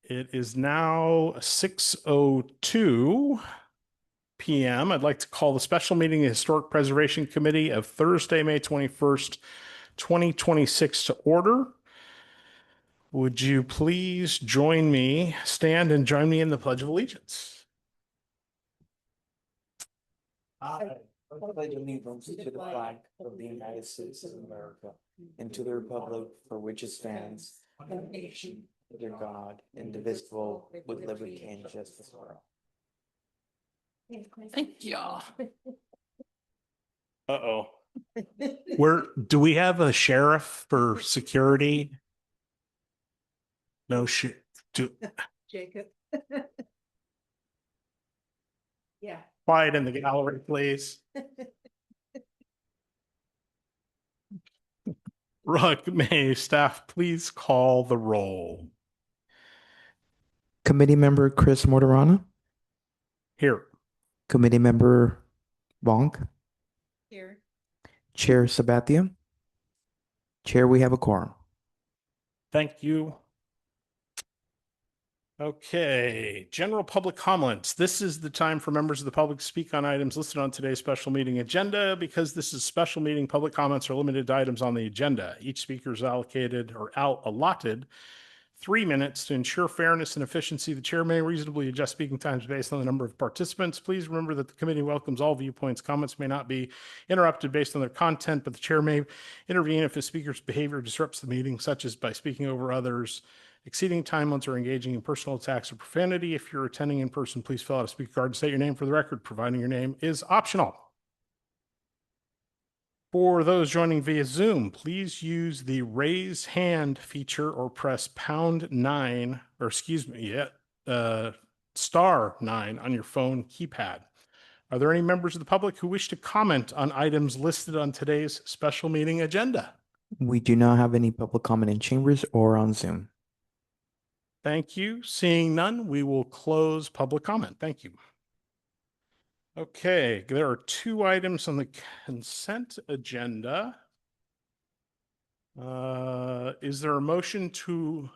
It is now 6:02 p.m. I'd like to call the special meeting of the Historic Preservation Committee of Thursday, May 21st, 2026 to order. Would you please stand and join me in the Pledge of Allegiance? I pledge allegiance to the flag of the United States of America and to the republic for which it stands, one nation, under God, indivisible, with liberty and justice for all. Thank you. Uh-oh. Do we have a sheriff for security? No shit. Jacob. Yeah. Quiet in the gallery, please. Rook, may staff please call the roll? Committee member Chris Mortarana, Here. committee member Bonk, Here. Chair Sabathia. Chair, we have a quorum. Thank you. Okay, general public comments. This is the time for members of the public to speak on items listed on today's special meeting agenda. Because this is a special meeting, public comments are limited to items on the agenda. Each speaker is allotted 3 minutes. To ensure fairness and efficiency, the chair may reasonably adjust speaking times based on the number of participants. Please remember that the committee welcomes all viewpoints. Comments may not be interrupted based on their content, but the chair may intervene if a speaker's behavior disrupts the meeting, such as by speaking over others, exceeding time limits, or engaging in personal attacks or profanity. If you're attending in person, please fill out a speaker card and state your name for the record, providing your name is optional. For those joining via Zoom, please use the raise hand feature or press #9, or *9 on your phone keypad. Are there any members of the public who wish to comment on items listed on today's special meeting agenda? We do not have any public comment in chambers or on Zoom. Thank you. Seeing none, we will close public comment. Thank you. Okay, there are 2 items on the consent agenda. Is there a motion to...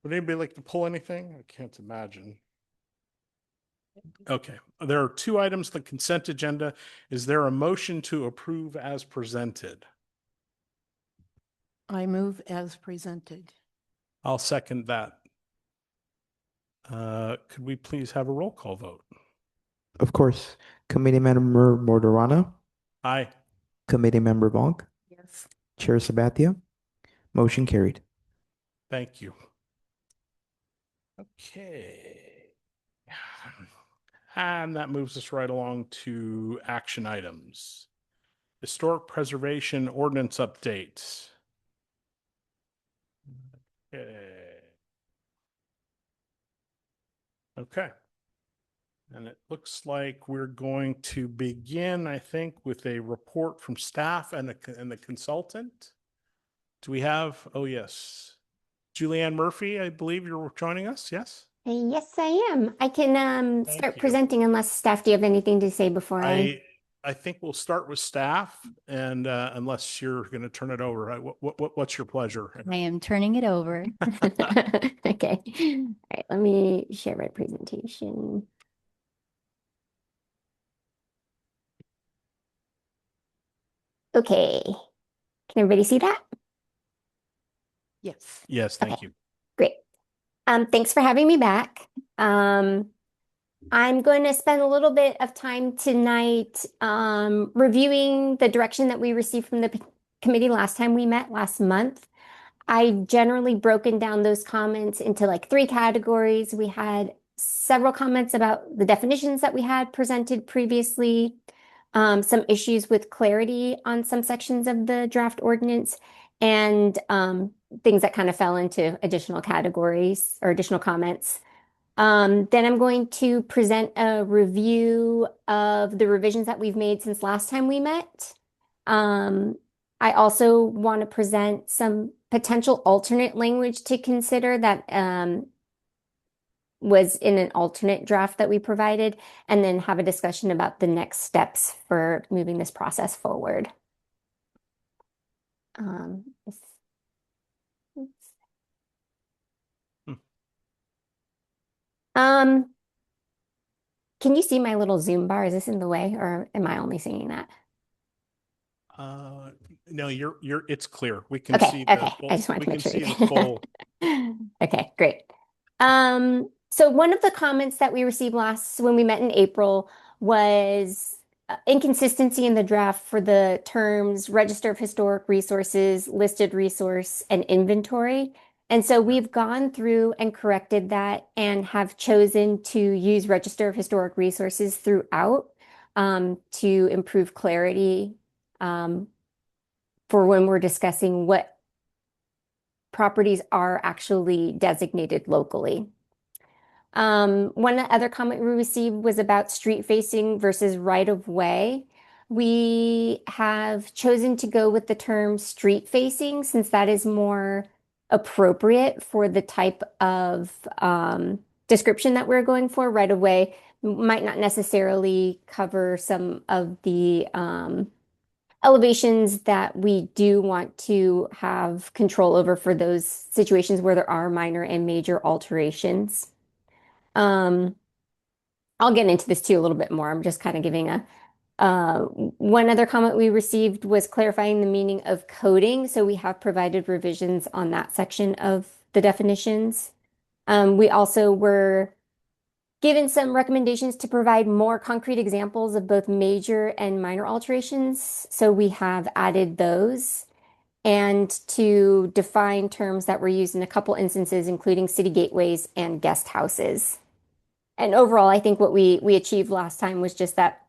Would anybody like to pull anything? I can't imagine. Okay, there are 2 items on the consent agenda. Is there a motion to approve as presented? I move as presented. I'll second that. Could we please have a roll call vote? Of course, committee member Mortarana, Aye. committee member Bonk, Yes. Chair Sabathia. Motion carried. Thank you. Okay. And that moves us right along to action items. Historic Preservation Ordinance Update. Okay. And it looks like we're going to begin, I think, with a report from staff and the consultant. Do we have, oh yes, Julianne Murphy, I believe you're joining us, yes? Yes, I am. I can Thank start you. presenting unless staff, do you have anything to say before I think we'll start with staff, and unless you're going to turn it over, what's your pleasure? I am turning it over. Okay. All right, let me share my presentation. Okay. Can everybody see that? Yes. Yes, thank Okay. you. Great. Thanks for having me back. I'm going to spend a little bit of time tonight reviewing the direction that we received from the committee last time we met last month. I generally broken down those comments into like 3 categories. We had several comments about the definitions that we had presented previously, some issues with clarity on some sections of the draft ordinance, and things that kind of fell into additional categories or additional comments. Then I'm going to present a review of the revisions that we've made since last time we met. I also want to present some potential alternate language to consider that was in an alternate draft that we provided, and then have a discussion about the next steps for moving this process forward. Can you see my little Zoom bar? Is this in the way, or am I only seeing that? No, it's clear. We can Okay, see okay. the I just wanted we to make can sure see you the could. full. Okay, great. So one of the comments that we received last when we met in April was inconsistency in the draft for the terms Register of Historic Resources, listed resource, and inventory. And so we've gone through and corrected that and have chosen to use Register of Historic Resources throughout to improve clarity for when we're discussing what properties are actually designated locally. One other comment we received was about street facing versus right of way. We have chosen to go with the term street facing since that is more appropriate for the type of description that we're going for. Right of way might not necessarily cover some of the elevations that we do want to have control over for those situations where there are minor and major alterations. Um, I'll get into this too a little bit more. I'm just kind of giving a one other comment we received was clarifying the meaning of coding. So we have provided revisions on that section of the definitions. We also were given some recommendations to provide more concrete examples of both major and minor alterations. So we have added those and to define terms that were used in a couple instances, including city gateways and guest houses. And overall, I think what we achieved last time was just that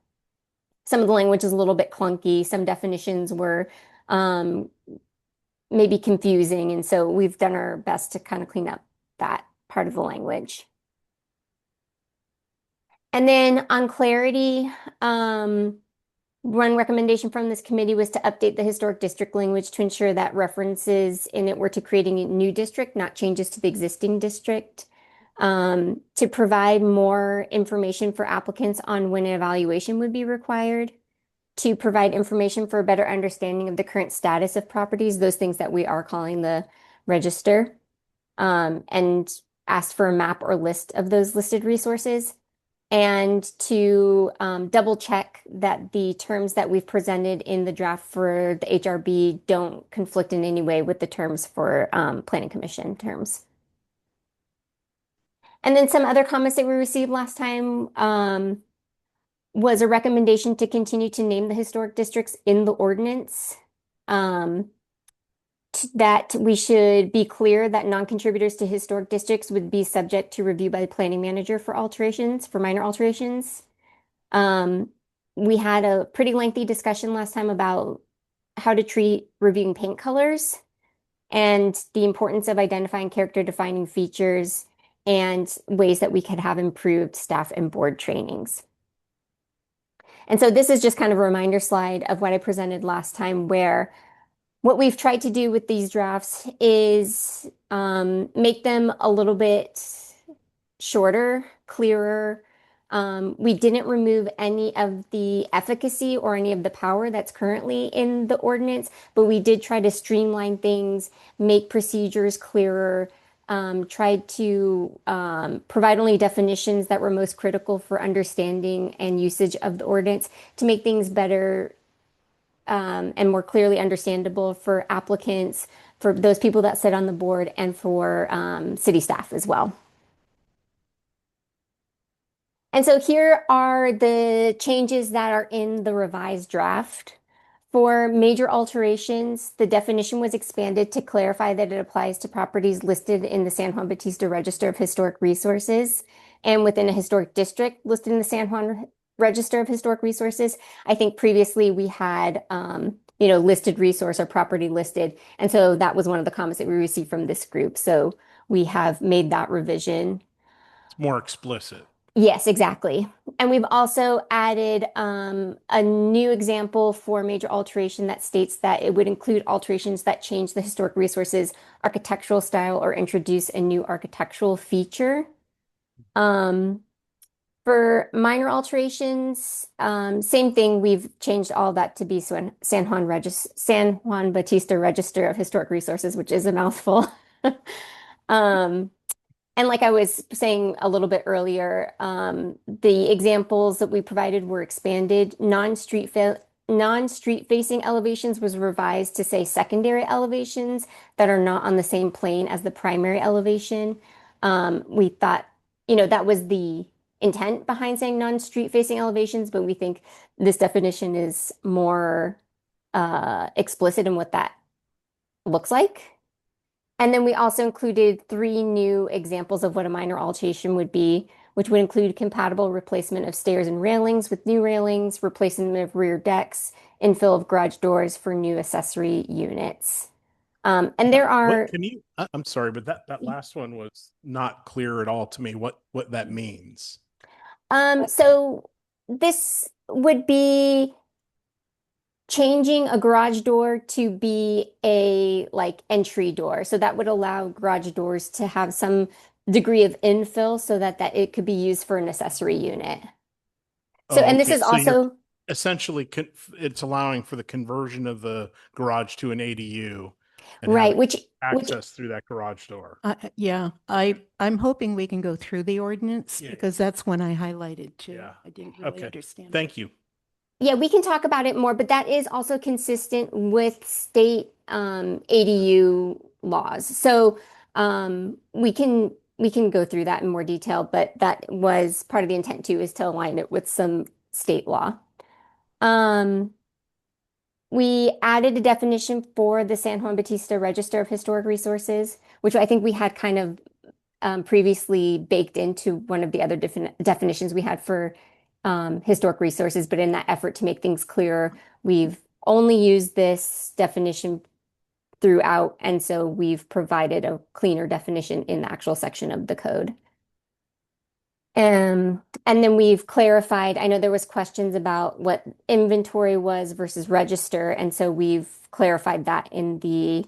some of the language is a little bit clunky. Some definitions were um, maybe confusing. And so we've done our best to kind of clean up that part of the language. And then on clarity, one recommendation from this committee was to update the historic district language to ensure that references in it were to creating a new district, not changes to the existing district. To provide more information for applicants on when an evaluation would be required, to provide information for a better understanding of the current status of properties, those things that we are calling the register, and ask for a map or list of those listed resources, and to double check that the terms that we've presented in the draft for the HRB don't conflict in any way with the terms for Planning Commission terms. And then some other comments that we received last time was a recommendation to continue to name the historic districts in the ordinance. That we should be clear that non-contributors to historic districts would be subject to review by the planning manager for alterations, for minor alterations. We had a pretty lengthy discussion last time about how to treat reviewing paint colors and the importance of identifying character defining features and ways that we could have improved staff and board trainings. And so this is just kind of a reminder slide of what I presented last time, where what we've tried to do with these drafts is make them a little bit shorter, clearer. We didn't remove any of the efficacy or any of the power that's currently in the ordinance, but we did try to streamline things, make procedures clearer, tried to provide only definitions that were most critical for understanding and usage of the ordinance to make things better and more clearly understandable for applicants, for those people that sit on the board, and for city staff as well. And so here are the changes that are in the revised draft. For major alterations, the definition was expanded to clarify that it applies to properties listed in the San Juan Bautista Register of Historic Resources and within a historic district listed in the San Juan Register of Historic Resources. I think previously we had, listed resource or property listed. And so that was one of the comments that we received from this group. So we have made that revision. It's more explicit. Yes, exactly. And we've also added a new example for major alteration that states that it would include alterations that change the historic resources architectural style or introduce a new architectural feature. For minor alterations, same thing. We've changed all that to be San Juan Bautista Register of Historic Resources, which is a mouthful. And like I was saying a little bit earlier, the examples that we provided were expanded. Non-street facing elevations was revised to say secondary elevations that are not on the same plane as the primary elevation. We thought, that was the intent behind saying non-street facing elevations, but we think this definition is more explicit in what that looks like. And then we also included 3 new examples of what a minor alteration would be, which would include compatible replacement of stairs and railings with new railings, replacement of rear decks, infill of garage doors for new accessory units. And there What are, can you, I'm sorry, but that last one was not clear at all to me what that means. so this would be changing a garage door to be a like entry door. So that would allow garage doors to have some degree of infill so that it could be used for an accessory unit. So, Oh, and this okay. is So you're also essentially it's allowing for the conversion of the garage to an ADU and right, having which access through that garage door. Yeah, I'm hoping we can go through the ordinance Yeah. because that's one I highlighted too. Yeah. I didn't really Okay. understand. Thank you. yeah, we can talk about it more, but that is also consistent with state ADU laws. So we can go through that in more detail, but that was part of the intent too, is to align it with some state law. Um, we added a definition for the San Juan Bautista Register of Historic Resources, which I think we had kind of previously baked into one of the other definitions we had for historic resources. But in that effort to make things clearer, we've only used this definition throughout. And so we've provided a cleaner definition in the actual section of the code. And then we've clarified, I know there was questions about what inventory was versus register. And so we've clarified that in the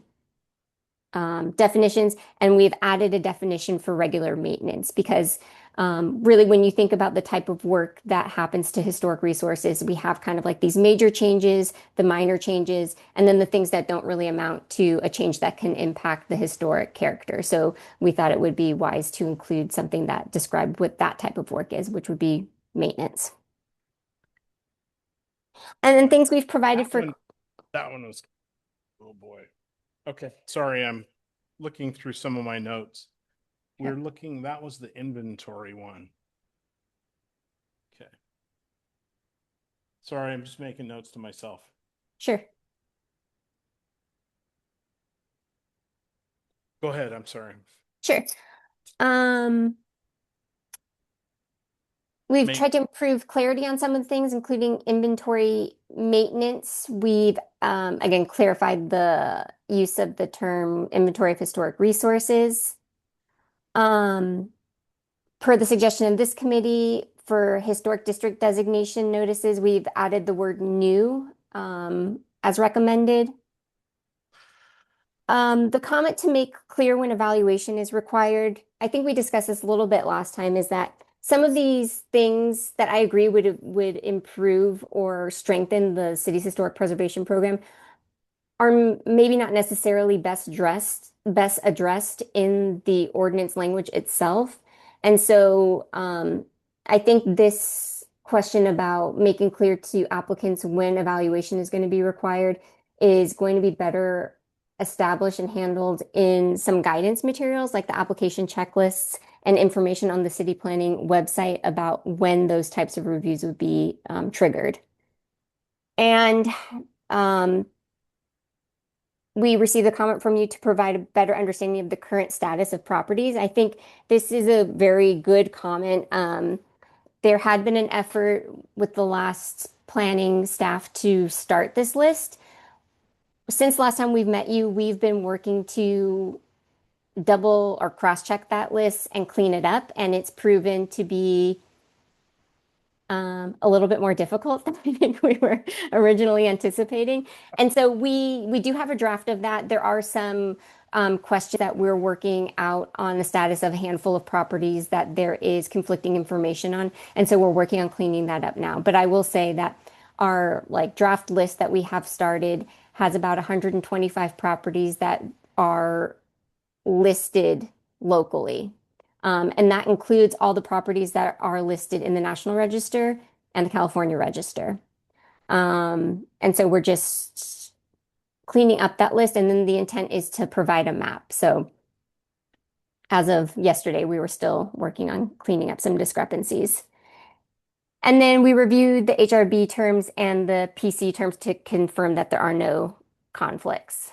definitions, and we've added a definition for regular maintenance because really, when you think about the type of work that happens to historic resources, we have kind of like these major changes, the minor changes, and then the things that don't really amount to a change that can impact the historic character. So we thought it would be wise to include something that described what that type of work is, which would be maintenance. And then things we've provided for. That one was, oh boy. Okay, sorry, I'm looking through some of my notes. We're looking, that was the inventory one. Okay. Sorry, I'm just making notes to myself. Sure. Go ahead, I'm sorry. Sure. We've Make- tried to improve clarity on some of the things, including inventory maintenance. We've again clarified the use of the term inventory of historic resources. Per the suggestion of this committee for historic district designation notices, we've added the word new as recommended. The comment to make clear when evaluation is required, I think we discussed this a little bit last time, is that some of these things that I agree would improve or strengthen the city's historic preservation program are maybe not necessarily best addressed in the ordinance language itself. And so I think this question about making clear to applicants when evaluation is going to be required is going to be better established and handled in some guidance materials like the application checklists and information on the city planning website about when those types of reviews would be triggered. And we received a comment from you to provide a better understanding of the current status of properties. I think this is a very good comment. There had been an effort with the last planning staff to start this list. Since last time we've met you, we've been working to double or cross-check that list and clean it up, and it's proven to be a little bit more difficult than I think we were originally anticipating. And so we do have a draft of that. There are some questions that we're working out on the status of a handful of properties that there is conflicting information on. And so we're working on cleaning that up now. But I will say that our like draft list that we have started has about 125 properties that are listed locally. And that includes all the properties that are listed in the National Register and the California Register. And so we're just cleaning up that list, and then the intent is to provide a map. So as of yesterday, we were still working on cleaning up some discrepancies. And then we reviewed the HRB terms and the PC terms to confirm that there are no conflicts.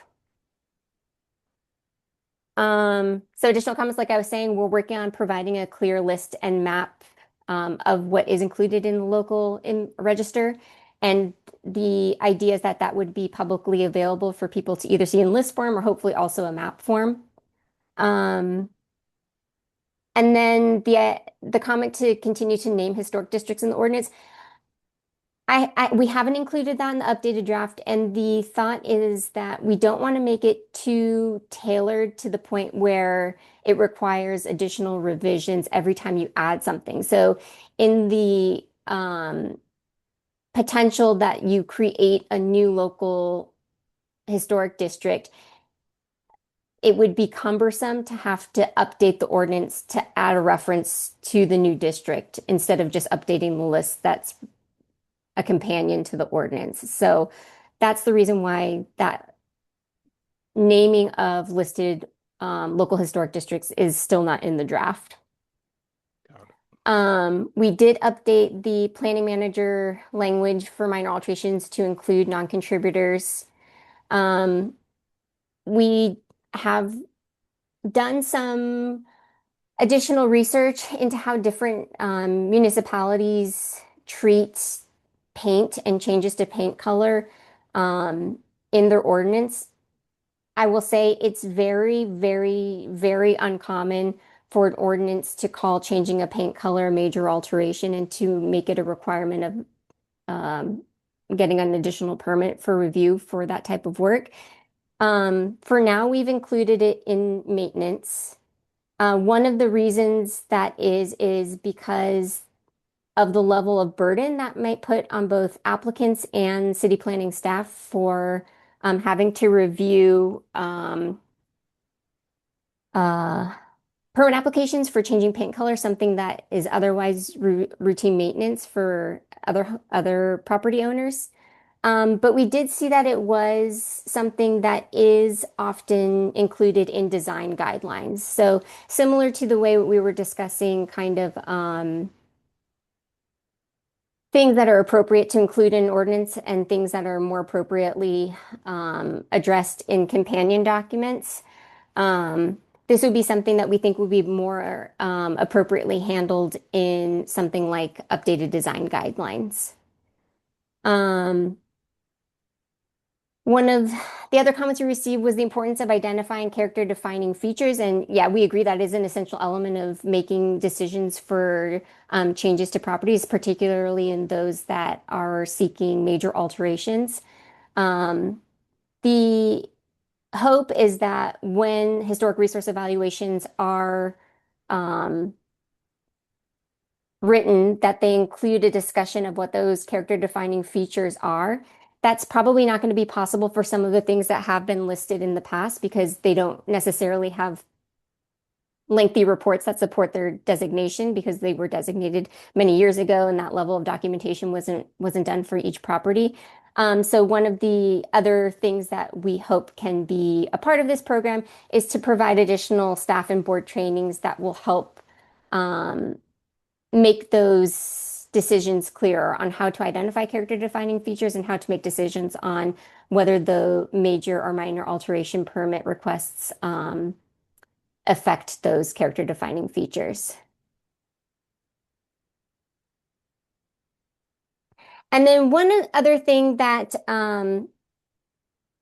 So additional comments, like I was saying, we're working on providing a clear list and map of what is included in the local register. And the idea is that that would be publicly available for people to either see in list form or hopefully also a map form. And then the comment to continue to name historic districts in the ordinance. We haven't included that in the updated draft, and the thought is that we don't want to make it too tailored to the point where it requires additional revisions every time you add something. So in the potential that you create a new local historic district, it would be cumbersome to have to update the ordinance to add a reference to the new district instead of just updating the list that's a companion to the ordinance. So that's the reason why that naming of listed local historic districts is still not in the draft. We did update the planning manager language for minor alterations to include non-contributors. We have done some additional research into how different municipalities treat paint and changes to paint color in their ordinance. I will say it's very, very, very uncommon for an ordinance to call changing a paint color a major alteration and to make it a requirement of getting an additional permit for review for that type of work. For now, we've included it in maintenance. One of the reasons that is because of the level of burden that might put on both applicants and city planning staff for having to review permit applications for changing paint color, something that is otherwise routine maintenance for other property owners. But we did see that it was something that is often included in design guidelines. So similar to the way we were discussing kind of things that are appropriate to include in ordinance and things that are more appropriately addressed in companion documents. This would be something that we think would be more appropriately handled in something like updated design guidelines. One of the other comments we received was the importance of identifying character defining features. And yeah, we agree that is an essential element of making decisions for changes to properties, particularly in those that are seeking major alterations. The hope is that when historic resource evaluations are written, that they include a discussion of what those character defining features are. That's probably not going to be possible for some of the things that have been listed in the past because they don't necessarily have lengthy reports that support their designation because they were designated many years ago and that level of documentation wasn't done for each property. So one of the other things that we hope can be a part of this program is to provide additional staff and board trainings that will help make those decisions clearer on how to identify character defining features and how to make decisions on whether the major or minor alteration permit requests affect those character defining features. And then one other thing that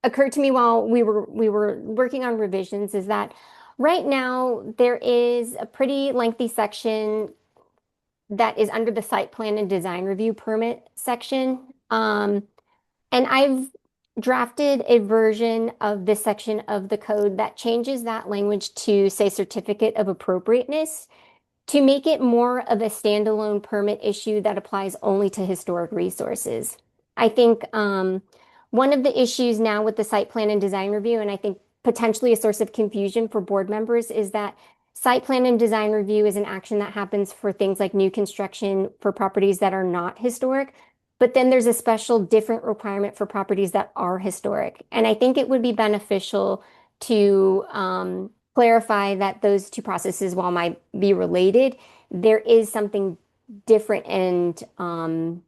occurred to me while we were working on revisions is that right now there is a pretty lengthy section that is under the site plan and design review permit section. And I've drafted a version of this section of the code that changes that language to say certificate of appropriateness to make it more of a standalone permit issue that applies only to historic resources. I think one of the issues now with the site plan and design review, and I think potentially a source of confusion for board members, is that Site plan and design review is an action that happens for things like new construction for properties that are not historic. But then there's a special different requirement for properties that are historic. And I think it would be beneficial to clarify that those two processes, while might be related, there is something different and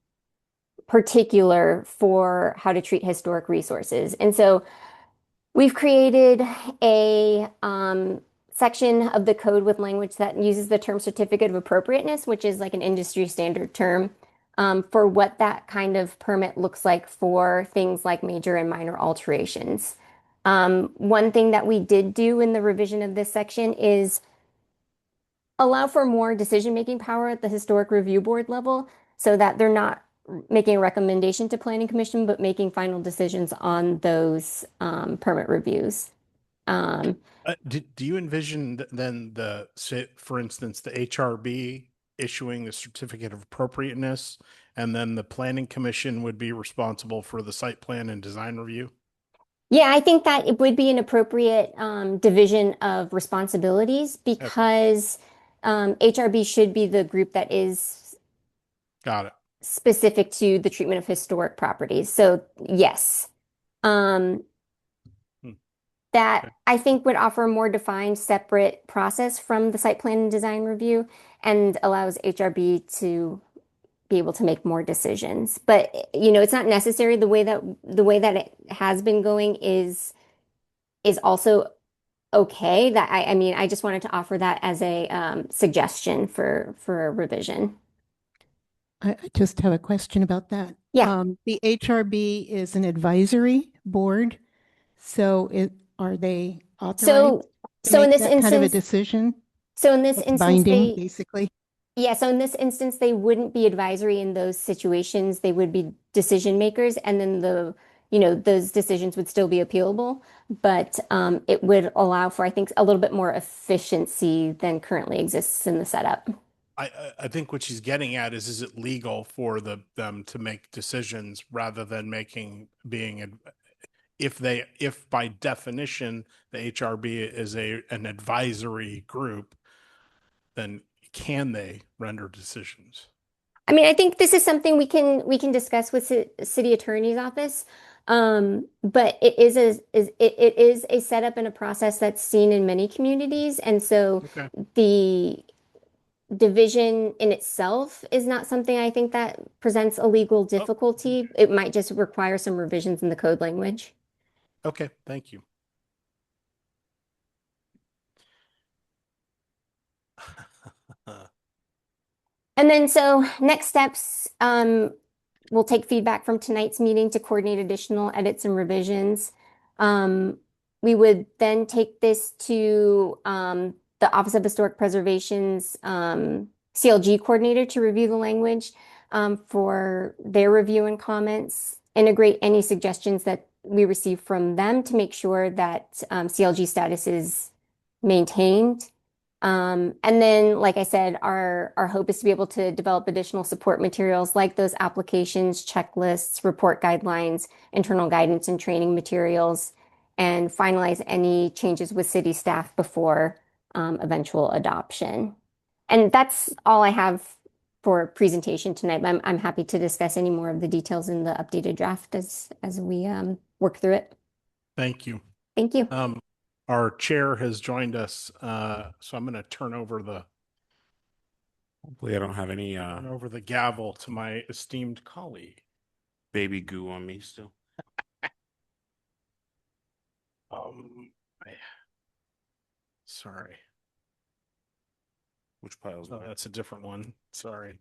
particular for how to treat historic resources. And so we've created a section of the code with language that uses the term certificate of appropriateness, which is like an industry standard term for what that kind of permit looks like for things like major and minor alterations. One thing that we did do in the revision of this section is allow for more decision-making power at the historic review board level so that they're not making a recommendation to planning commission, but making final decisions on those permit reviews. Do you envision then say, for instance, the HRB issuing the certificate of appropriateness, and then the planning commission would be responsible for the site plan and design review? Yeah, I think that it would be an appropriate division of responsibilities because HRB should be the group that is Got it. specific to the treatment of historic properties. So yes. That Okay. I think would offer a more defined, separate process from the site plan and design review and allows HRB to be able to make more decisions. But it's not necessary. The way that it has been going is also okay. That I mean, I just wanted to offer that as a suggestion for a revision. I just have a question about that. Yeah. The HRB is an advisory board, so are they authorized So to so in make this that kind of a instance, decision? so in this That's instance, binding, basically. Yeah, so in this instance, they wouldn't be advisory in those situations. They would be decision makers, and then those decisions would still be appealable, but it would allow for, I think, a little bit more efficiency than currently exists in the setup. I think what she's getting at is it legal for them to make decisions rather than if by definition the HRB is an advisory group, then can they render decisions? I mean, I think this is something we can discuss with city attorney's office. But it is a setup and a process that's seen in many communities, and so Okay. the division in itself is not something I think that presents a legal difficulty. It might just require some revisions in the code language. Okay. Thank you. And then so next steps, we'll take feedback from tonight's meeting to coordinate additional edits and revisions. We would then take this to the Office of Historic Preservation's CLG coordinator to review the language for their review and comments, integrate any suggestions that we receive from them to make sure that CLG status is maintained. And then, like I said, our hope is to be able to develop additional support materials like those applications, checklists, report guidelines, internal guidance and training materials, and finalize any changes with city staff before eventual adoption. And that's all I have for presentation tonight. But I'm happy to discuss any more of the details in the updated draft as we work through it. Thank you. Thank you. Our chair has joined us, so I'm going to turn over the Hopefully, I don't have any gavel to my esteemed colleague. baby goo on me still. Sorry. Which pile's Oh, mine? that's a different one. Sorry.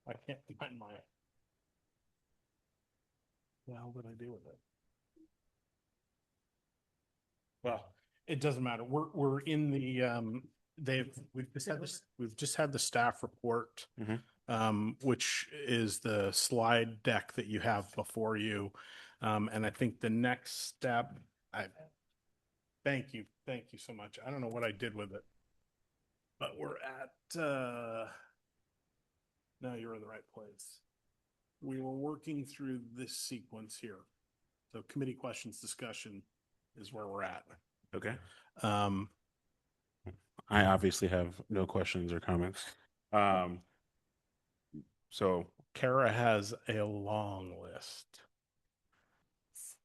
I can't find my. What the hell did I do with it? Well, it doesn't matter. We're in the we've just had the staff report, which is the slide deck that you have before you. And I think the next step, thank you so much. I don't know what I did with it, but we're at no, you're in the right place. We were working through this sequence here. So committee questions discussion is where we're at. Okay. I obviously have no questions or comments. Um, so Kara has a long list.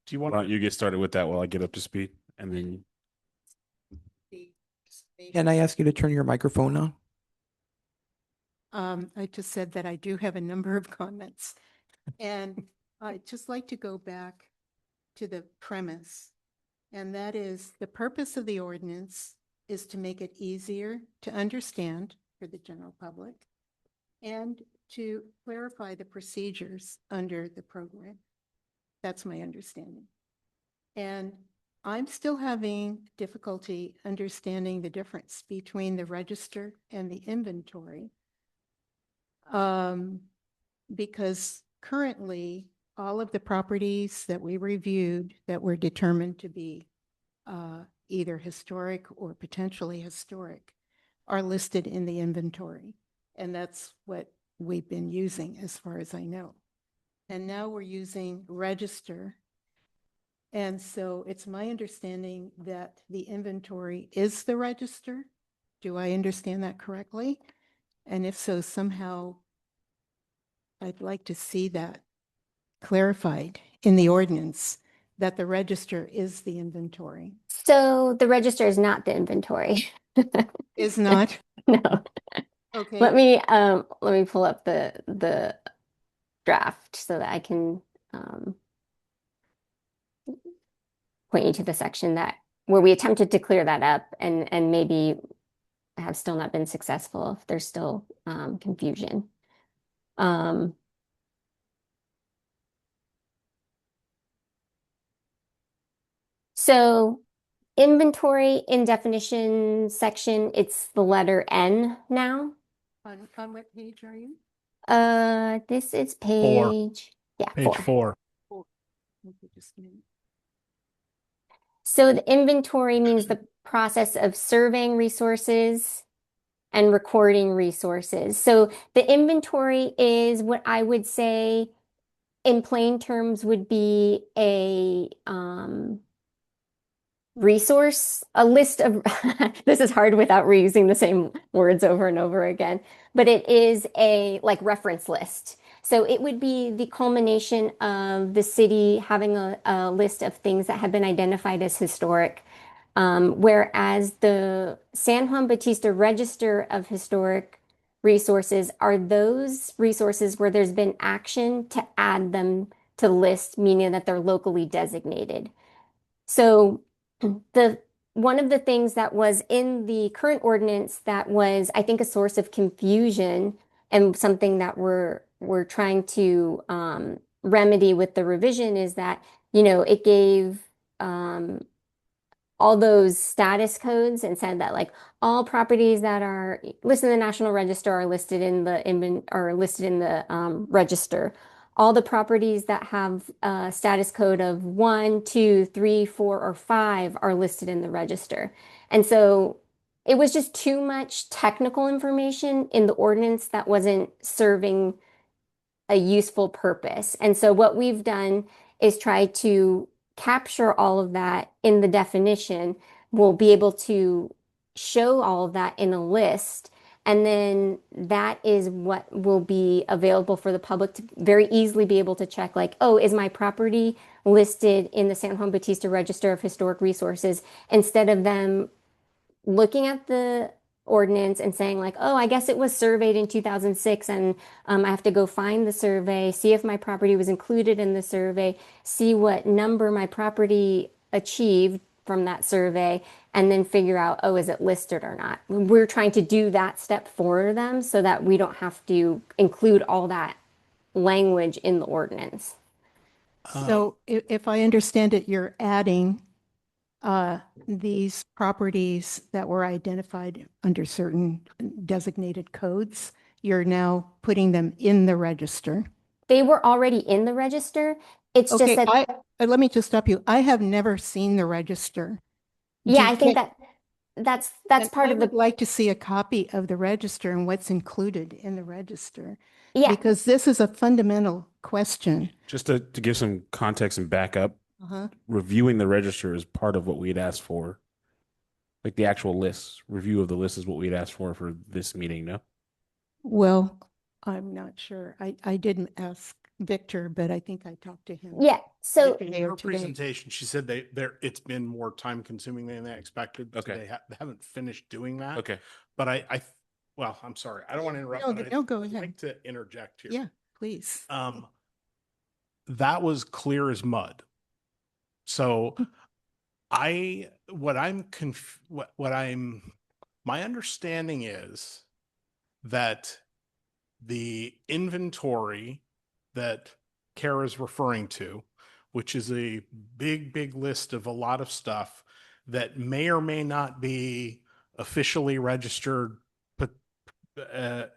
Do you why want don't you get started with that while I get up to speed? And then Can I ask you to turn your microphone on? I just said that I do have a number of comments. And I'd just like to go back to the premise. And that is the purpose of the ordinance is to make it easier to understand for the general public and to clarify the procedures under the program. That's my understanding. And I'm still having difficulty understanding the difference between the register and the inventory. Because currently, all of the properties that we reviewed that were determined to be either historic or potentially historic are listed in the inventory. And that's what we've been using as far as I know. And now we're using register. And so it's my understanding that the inventory is the register. Do I understand that correctly? And if so, somehow I'd like to see that clarified in the ordinance that the register is the inventory. So the register is not the inventory. Is not? No. Okay. Let me pull up the draft so that I can point you to the section that where we attempted to clear that up and maybe have still not been successful if there's still confusion. So inventory in definition section, it's the letter N now. On what page are you? This is Four. yeah, page 4? Okay, just a minute. So the inventory means the process of surveying resources and recording resources. So the inventory is what I would say in plain terms would be a resource, a list of, this is hard without reusing the same words over and over again, but it is a like reference list. So it would be the culmination of the city having a list of things that have been identified as historic. Whereas the San Juan Bautista Register of Historic Resources are those resources where there's been action to add them to the list, meaning that they're locally designated. So the one of the things that was in the current ordinance that was, I think, a source of confusion and something that we're trying to remedy with the revision is that, it gave all those status codes and said that like all properties that are listed in the National Register are listed in the register. All the properties that have a status code of 1, 2, 3, 4, or 5 are listed in the register. And so it was just too much technical information in the ordinance that wasn't serving a useful purpose. And so what we've done is try to capture all of that in the definition. We'll be able to show all of that in a list. And then that is what will be available for the public to very easily be able to check, like, oh, is my property listed in the San Juan Bautista Register of Historic Resources? Instead of them looking at the ordinance and saying like, oh, I guess it was surveyed in 2006 and I have to go find the survey, see if my property was included in the survey, see what number my property achieved from that survey, and then figure out, oh, is it listed or not? We're trying to do that step for them so that we don't have to include all that language in the ordinance. So if I understand it, you're adding these properties that were identified under certain designated codes. You're now putting them in the register. They were already in the register. It's just Okay, that, let me just stop you. I have never seen the register. yeah, I think that's And part I of would the, like to see a copy of the register and what's included in the register. yeah. Because this is a fundamental question. just to give some context and backup, Uh-huh. reviewing the register is part of what we had asked for. Like the actual list, review of the list is what we'd asked for this meeting, no? Well, I'm not sure. I didn't ask Victor, but I think I talked to him. Yeah, so Today Her or today. presentation, she said it's been more time consuming than they expected. so Okay. They haven't finished doing that. Okay. But well, I'm sorry. I don't want to interrupt. No, but no, go I'd ahead. like to interject here. Yeah, please. That was clear as mud. So my understanding is that the inventory that Kara's referring to, which is a big list of a lot of stuff that may or may not be officially registered, but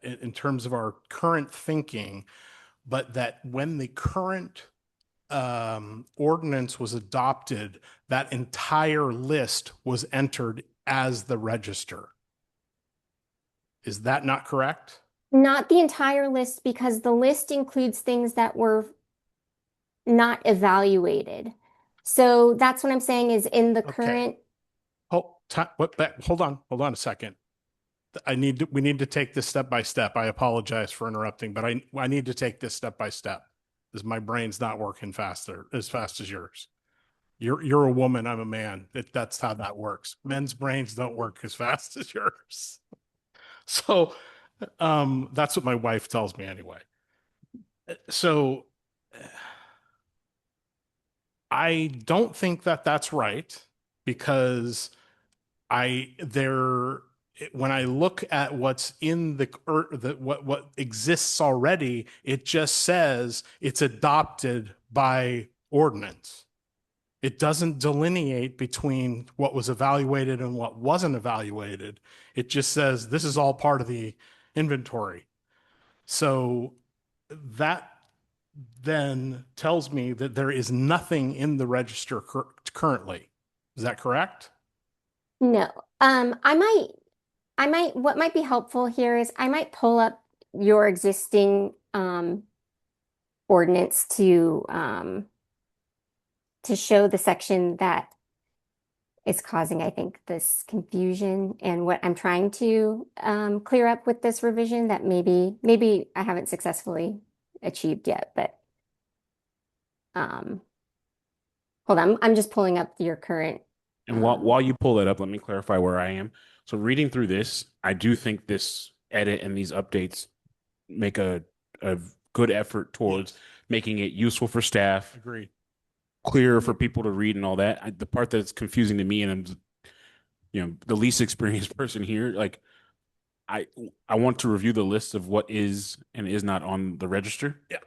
in terms of our current thinking, but that when the current ordinance was adopted, that entire list was entered as the register. Is that not correct? not the entire list because the list includes things that were not evaluated. So that's what I'm saying is in the Okay. current, Hold on a second. We need to take this step by step. I apologize for interrupting, but I need to take this step by step because my brain's not working as fast as yours. You're a woman, I'm a man. That's how that works. Men's brains don't work as fast as yours. So, that's what my wife tells me anyway. So I don't think that that's right because when I look at what's in what exists already, it just says it's adopted by ordinance. It doesn't delineate between what was evaluated and what wasn't evaluated. It just says this is all part of the inventory. So that then tells me that there is nothing in the register currently. Is that correct? no. What might be helpful here is I might pull up your existing ordinance to show the section that is causing, I think, this confusion and what I'm trying to clear up with this revision that maybe I haven't successfully achieved yet, but hold on, I'm just pulling up your current. And while you pull that up, let me clarify where I am. So reading through this, I do think this edit and these updates make a good effort towards making it useful for staff, Agreed. clearer for people to read and all that. The part that's confusing to me, and I'm, the least experienced person here, like I want to review the list of what is and is not on the register. Yeah.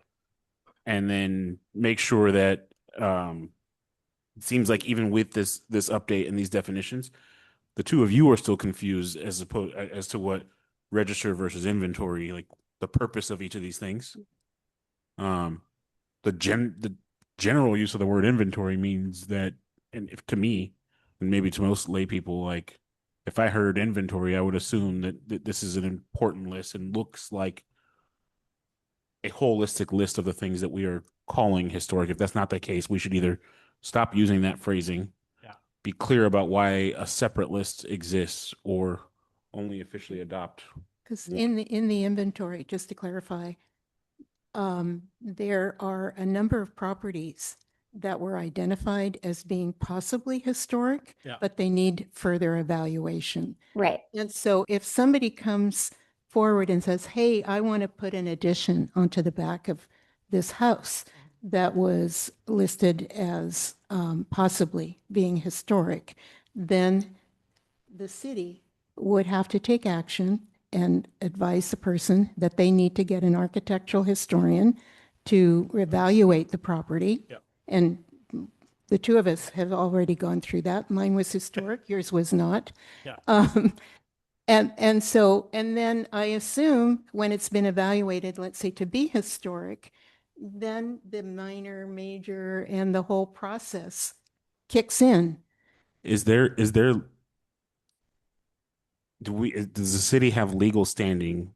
And then make sure that it seems like even with this update and these definitions, the two of you are still confused as to what register versus inventory, like the purpose of each of these things. The general use of the word inventory means that, and if to me, and maybe to most lay people, like if I heard inventory, I would assume that this is an important list and looks like a holistic list of the things that we are calling historic. If that's not the case, we should either stop using that phrasing, be clear about why a separate list exists, or only officially adopt. Because in the inventory, just to clarify, there are a number of properties that were identified as being possibly historic, Yeah. but they need further evaluation. Right. And so if somebody comes forward and says, hey, I want to put an addition onto the back of this house that was listed as possibly being historic, then the city would have to take action and advise the person that they need to get an architectural historian to evaluate the property. Yep. And the two of us have already gone through that. Mine was historic, yours was not. Yeah. And then I assume when it's been evaluated, let's say to be historic, then the minor, major, and the whole process kicks in. Does the city have legal standing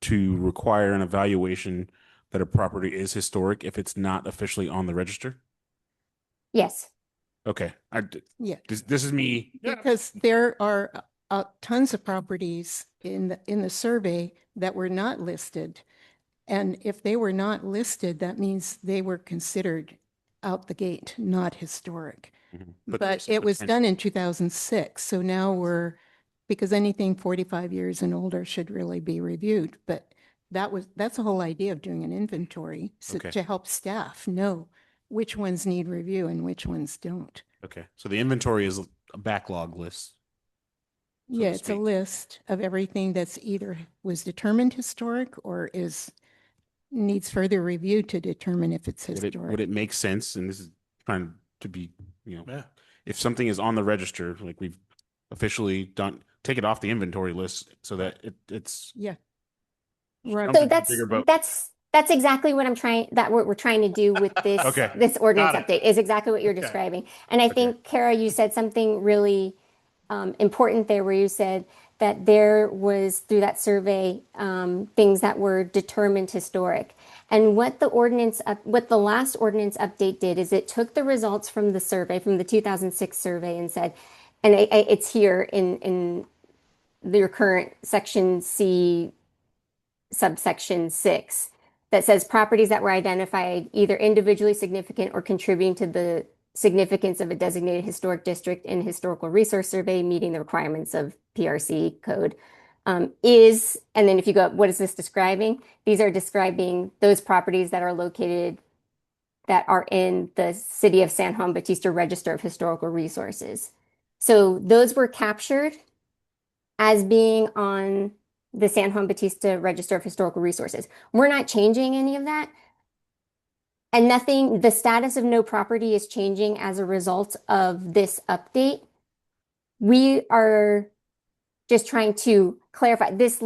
to require an evaluation that a property is historic if it's not officially on the register? Yes. Okay. Yeah. This is me. Yeah. Because there are tons of properties in the survey that were not listed. And if they were not listed, that means they were considered out the gate, not historic. Mhm. But it was done in 2006. So now because anything 45 years and older should really be reviewed. But that's the whole idea of doing an inventory, so Okay. to help staff know which ones need review and which ones don't. Okay. So the inventory is a backlog list. so Yeah, to it's a speak. list of everything that's either was determined historic or needs further review to determine if it's Would historic. it make sense? And this is trying to be, Yeah. if something is on the register, like we've officially done, take it off the inventory list so that it's Yeah. Right. Something So to that's figure about. that's exactly what what we're trying to do with this Okay. this ordinance Got update is exactly what you're Okay. describing. And I think, Kara, you said something really important there, where you said that there was, through that survey, things that were determined historic. And what what the last ordinance update did is it took the results from the survey, from the 2006 survey, and said, and it's here in your current section C, subsection 6, that says properties that were identified either individually significant or contributing to the significance of a designated historic district in historical resource survey meeting the requirements of PRC code and then if you go up, what is this describing? These are describing those properties that are located, that are in the city of San Juan Bautista Register of Historical Resources. So those were captured as being on the San Juan Bautista Register of Historical Resources. We're not changing any of that. And the status of no property is changing as a result of this update. We are just trying to clarify. This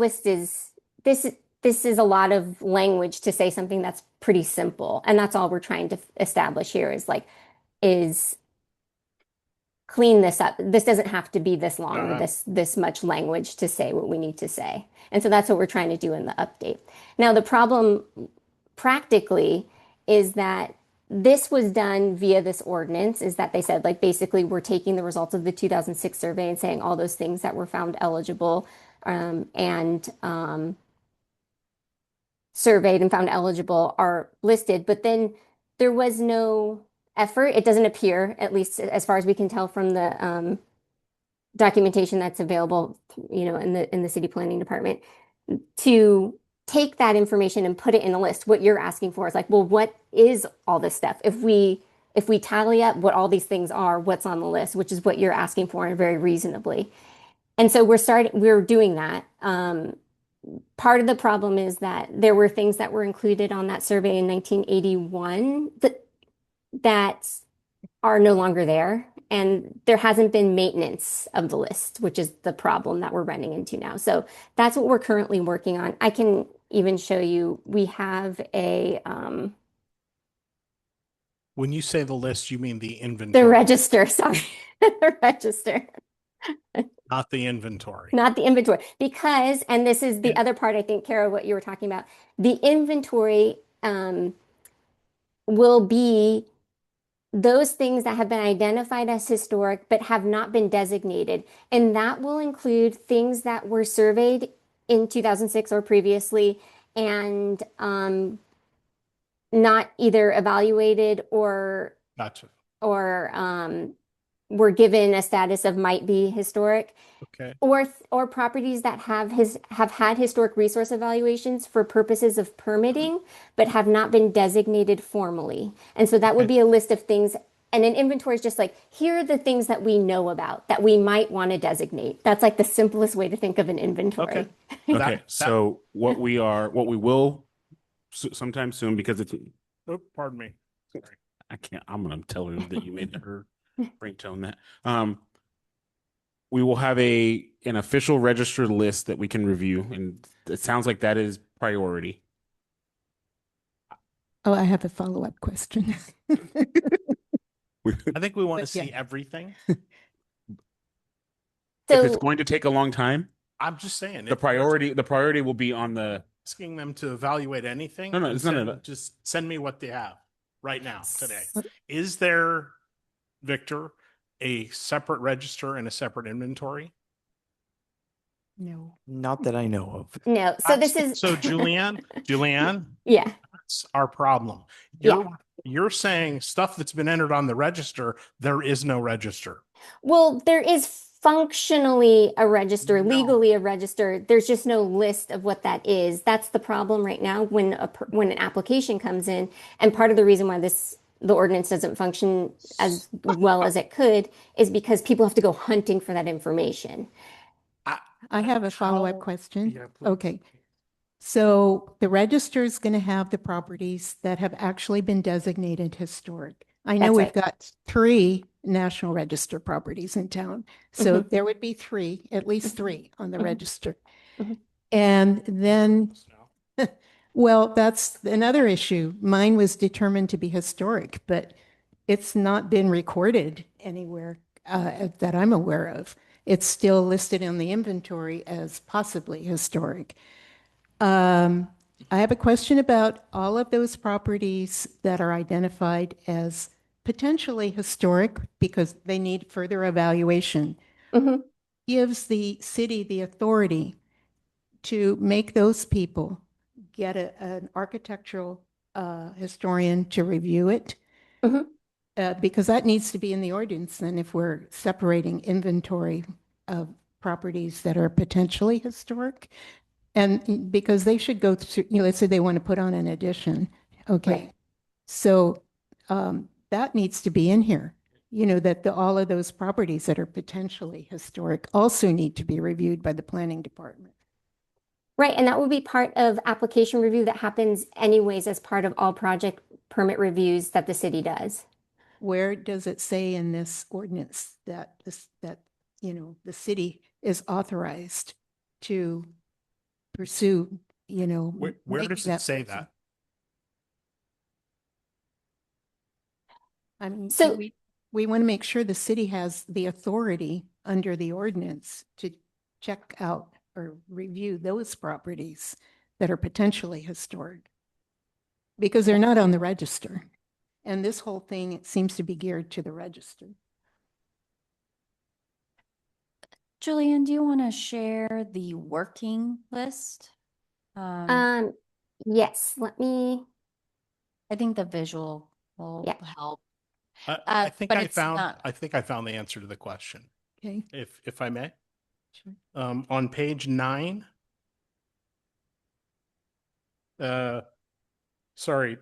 is a lot of language to say something that's pretty simple. And that's all we're trying to establish here is clean this up. This doesn't have to be this long or this much language to say what we need to say. And so that's what we're trying to do in the update. Now, the problem practically is that this was done via this ordinance, is that they said, like, basically we're taking the results of the 2006 survey and saying all those things that were found eligible and surveyed and found eligible are listed, but then there was no effort. It doesn't appear, at least as far as we can tell from the documentation that's available, in the city planning department, to take that information and put it in a list. What you're asking for is like, well, what is all this stuff? If we tally up what all these things are, what's on the list, which is what you're asking for, and very reasonably. And so we're doing that. Part of the problem is that there were things that were included on that survey in 1981 that are no longer there. And there hasn't been maintenance of the list, which is the problem that we're running into now. So that's what we're currently working on. I can even show you, we have When you say the list, you mean the inventory, the register, sorry, the register. not the inventory. Not the inventory, because, and this is the other part, I think, Kara, what you were talking about, the inventory will be those things that have been identified as historic but have not been designated. And that will include things that were surveyed in 2006 or previously and not either evaluated or Gotcha. were given a status of might be historic. Okay. Or properties that have had historic resource evaluations for purposes of permitting, but have not been designated formally. And so that would be a list of things. And an inventory is just like, here are the things that we know about that we might want to designate. That's like the simplest way to think of an inventory. Okay. Okay. So what we will sometime soon, because it's, Oh, pardon me. Sorry. I'm going to tell her that you made her ringtone that. We will have an official registered list that we can review, and it sounds like that is priority. Oh, I have a follow-up question. I think we want to But yeah. see everything. If So it's going to take a long time, I'm just saying the priority will be on the. asking them to evaluate anything. No, it's not just send me what they have right now today. Is there Victor, a separate register and a separate inventory? No. Not that I know of. No, so this is. So Julianne, Yeah, that's our problem. You're saying stuff that's been entered on the register, there is no register. well, there is functionally a register, No. legally a register. There's just no list of what that is. That's the problem right now when when an application comes in. And part of the reason why the ordinance doesn't function as well as it could is because people have to go hunting for that information. I have a follow-up How- question. Yeah, please. Okay. So the register is going to have the properties that have actually been designated historic. I know That's we've right. got 3 National Register properties in town. So Mhm. there would be 3, at least 3 on the Mhm. register. Mhm. And then, well, that's another issue. Mine was determined to be historic, but it's not been recorded anywhere that I'm aware of. It's still listed in the inventory as possibly historic. I have a question about all of those properties that are identified as potentially historic because they need further evaluation. Mhm. Gives the city the authority to make those people get an architectural historian to review it. Mhm. Because that needs to be in the ordinance then if we're separating inventory of properties that are potentially historic. And because they should go through, let's say they want to put on an addition. Okay. Right. So that needs to be in here. That all of those properties that are potentially historic also need to be reviewed by the planning department. Right, and that would be part of application review that happens anyways as part of all project permit reviews that the city does. Where does it say in this ordinance that the city is authorized to pursue, Where making does it say person? that? I mean, So- we want to make sure the city has the authority under the ordinance to check out or review those properties that are potentially historic. Because they're not on the register. And this whole thing, it seems to be geared to the register. Julian, do you want to share the working list? Um, yes, let me, I think the visual will Yeah. help. I think but I it's found, not- I think I found the answer to the question, Okay. if I may. Sure. On page 9, sorry,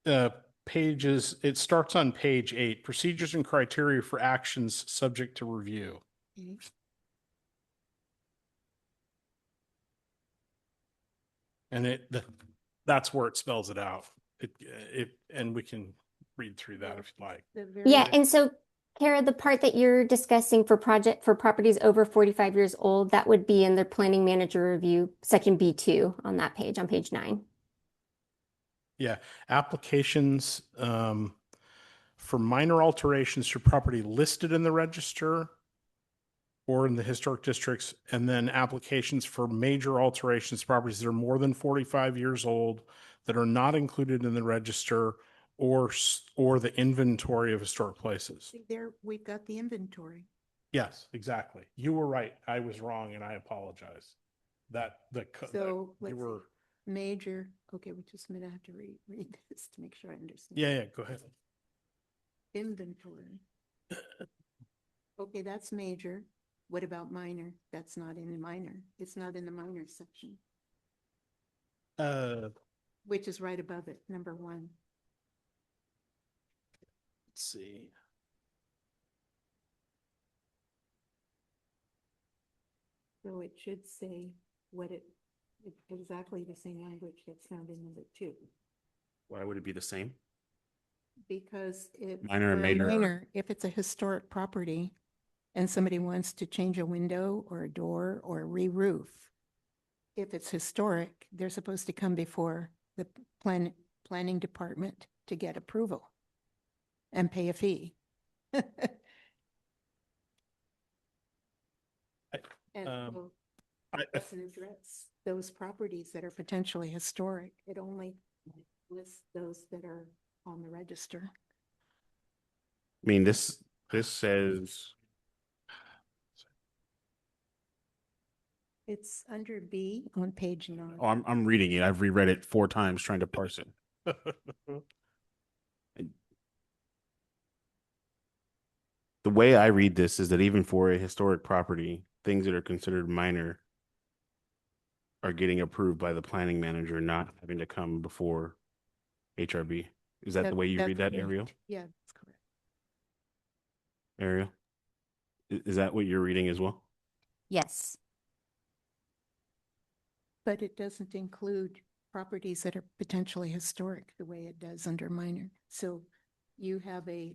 it starts on page 8, procedures and criteria for actions subject to review. Okay. And that's where it spells it out. And we can read through that if you like. The very- yeah, and so Kara, the part that you're discussing for properties over 45 years old, that would be in the planning manager review, section B2 on that page, on page 9. Yeah, applications for minor alterations to property listed in the register or in the historic districts, and then applications for major alterations to properties that are more than 45 years old that are not included in the register or the inventory of historic places. See, there, we've got the inventory. Yes, exactly. You were right. I was wrong, and I apologize. So you let's were. major, okay, just a minute, I have to read this to make sure I understand. Yeah, go ahead. Inventory. Okay, that's major. What about minor? That's not in the minor. It's not in the minor section, which is right above it, number 1. Let's see. So it should say it's exactly the same language that's found in number 2. Why would it be the same? Because if. Minor and for a major. minor, if it's a historic property and somebody wants to change a window or a door or re-roof, if it's historic, they're supposed to come before the planning department to get approval and pay a fee. And Um, so I- it doesn't address those properties that are potentially historic. It only lists those that are on the register. I mean, this says, It's under B on page 9. oh, I'm reading it. I've reread it 4 times trying to parse it. The way I read this is that even for a historic property, things that are considered minor are getting approved by the planning manager, not having to come before HRB. Is that the way you That's read that, correct. Ariel? Yeah, that's correct. Ariel? Is that what you're reading as well? Yes. But it doesn't include properties that are potentially historic the way it does under minor. So you have a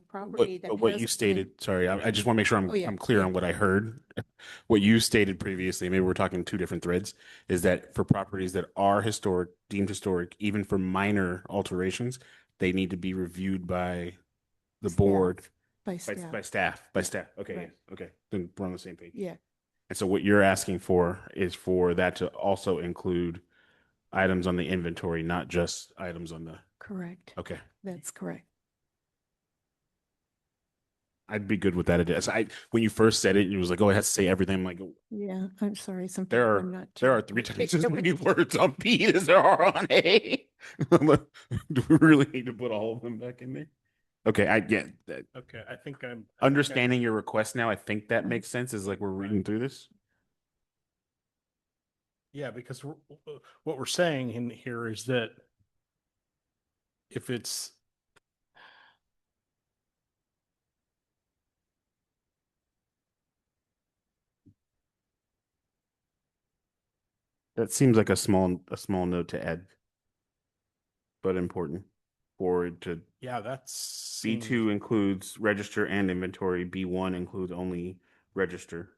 property that But what you hasn't been- stated, sorry, I just want to make sure Oh, yeah, I'm clear yeah. on what I heard. What you stated previously, maybe we're talking 2 different threads, is that for properties that are historic, deemed historic, even for minor alterations, they need to be reviewed by the Staff. board, By by staff. by Yeah, staff. Okay, right. yes, okay, then we're on the same page. Yeah, And so what you're asking for is for that to also include items on the inventory, not just items on the, correct. okay. That's correct. I'd be good with that. When you first said it, you was like, oh, it has to say everything. I'm like, Yeah, I'm sorry. Sometimes there I'm are not. there too are 3 times as particular many with- words on P as there are on A. Do we really need to put all of them back in there? Okay, I get that. Okay, I think I'm Understanding your request now, I think that Uh, makes sense. Is like we're reading through this. Yeah, because what we're saying in here is that if it's That seems like a small note to add, but important for it to. yeah, that's B2 includes register and inventory. B1 includes only register.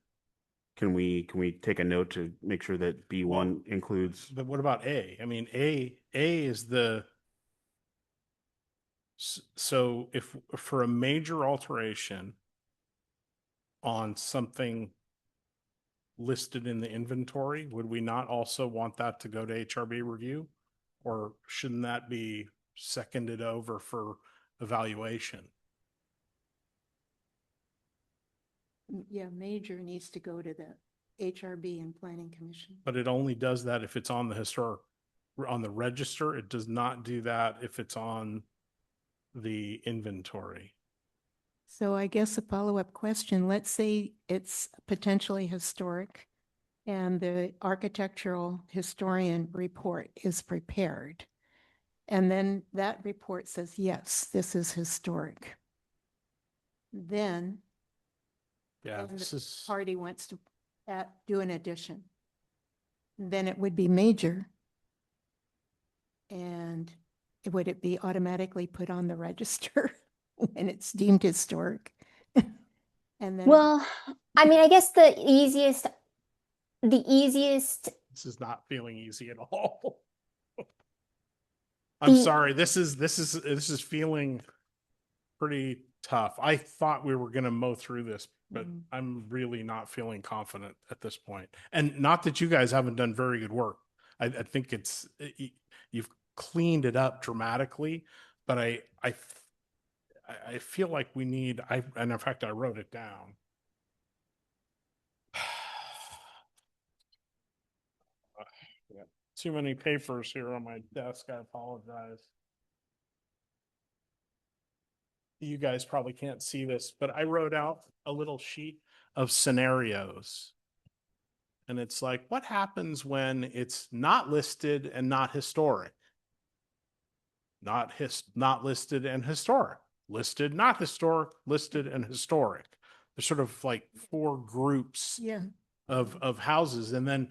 Can we take a note to make sure that B1 includes? But what about A? I mean, A is the so if for a major alteration on something listed in the inventory, would we not also want that to go to HRB review? Or shouldn't that be seconded over for evaluation? Yeah, major needs to go to the HRB and Planning Commission. But it only does that if it's on the historic, on the register. It does not do that if it's on the inventory. So I guess a follow-up question, let's say it's potentially historic and the architectural historian report is prepared. And then that report says, yes, this is historic. Then Yeah, and this the is, party wants to do an addition. Then it would be major. And would it be automatically put on the register when it's deemed historic? And then, Well, I mean, I guess the easiest this is not feeling easy at all. I'm The- sorry. This is feeling pretty tough. I thought we were going to mow through this, but Mm. I'm really not feeling confident at this point. And not that you guys haven't done very good work. I think you've cleaned it up dramatically, but I feel like we need, and in fact, I wrote it down. Yeah, too many papers here on my desk. I apologize. You guys probably can't see this, but I wrote out a little sheet of scenarios. And it's like, what happens when it's not listed and not historic? Not listed and historic. Listed, not historic, listed and historic. There's sort of like 4 groups yeah, of houses, and then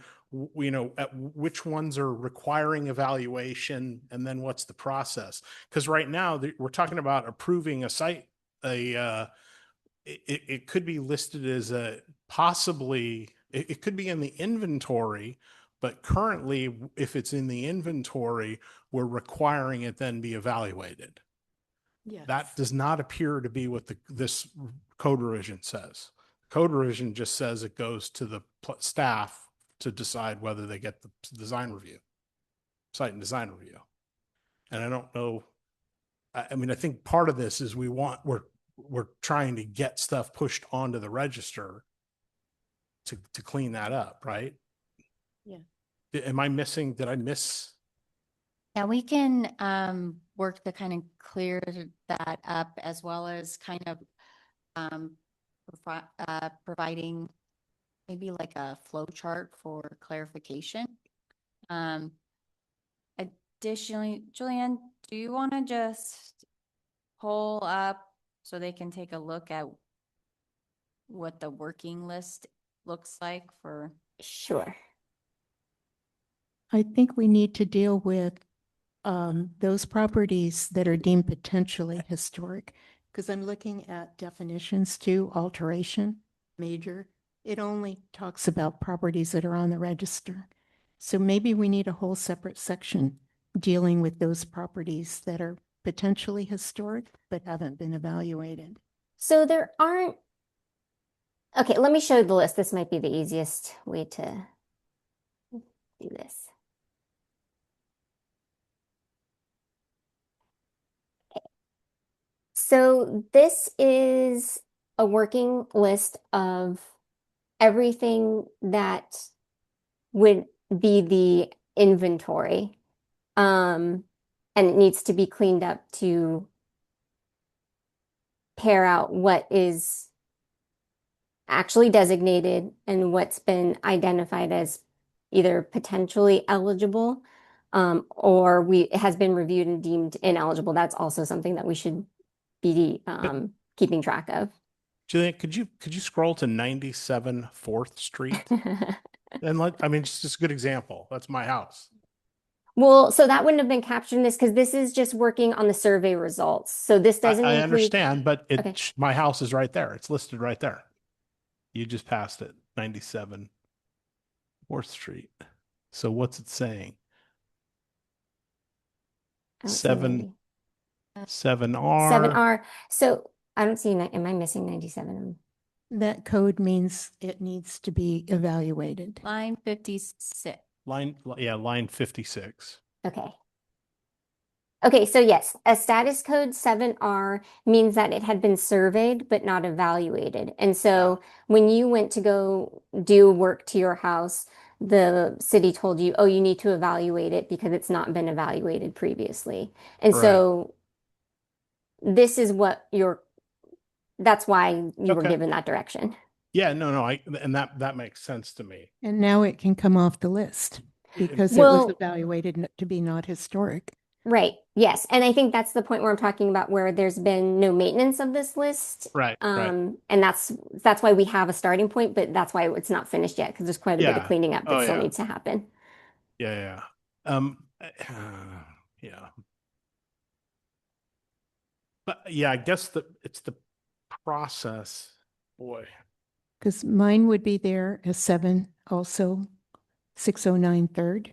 at which ones are requiring evaluation, and then what's the process? Because right now we're talking about approving a site. It could be listed as a possibly it could be in the inventory, but currently if it's in the inventory, we're requiring it then be evaluated. yes. That does not appear to be what this code revision says. Code revision just says it goes to the staff to decide whether they get the design review, site and design review. And I don't know. I mean, I think part of this is we're trying to get stuff pushed onto the register to clean that up, right? Yeah. Am I missing, did I miss? Yeah, we can work to kind of clear that up as well as kind of um, providing maybe like a flow chart for clarification. Um, Additionally, Julianne, do you want to just pull up so they can take a look at what the working list looks like for? Sure. I think we need to deal with those properties that are deemed potentially historic. Because I'm looking at definitions too, alteration, major. It only talks about properties that are on the register. So maybe we need a whole separate section dealing with those properties that are potentially historic but haven't been evaluated. So there aren't, okay, let me show the list. This might be the easiest way to do this. So this is a working list of everything that would be the inventory. And it needs to be cleaned up to pair out what is actually designated and what's been identified as either potentially eligible, or it has been reviewed and deemed ineligible. That's also something that we should be keeping track of. Julian, could you scroll to 97 4th Street? And I mean, just a good example. That's my house. Well, so that wouldn't have been captured in this because this is just working on the survey results. So this doesn't I include. understand, but Okay. my house is right there. It's listed right there. You just passed it, 97 4th Street. So what's it saying? I don't see 7 90. 7R. 7R. So I don't see, am I missing 97? That code means it needs to be evaluated. Line 56. Line 56. Okay. Okay, so yes, a status code 7R means that it had been surveyed but not evaluated. And so when you went to go do work to your house, the city told you, oh, you need to evaluate it because it's not been evaluated previously. And so this is what that's why you were Okay. given that direction. Yeah, no, and that makes sense to me. And now it can come off the list because it Well- was evaluated to be not historic. Right. Yes. And I think that's the point where I'm talking about where there's been no maintenance of this list. Right. And that's why we have a starting point, but that's why it's not finished yet because there's quite a bit of Yeah. cleaning up that Oh, still yeah. needs to happen. Yeah. Yeah. But yeah, I guess it's the process. Boy. Because mine would be there as 7, also 609 3rd.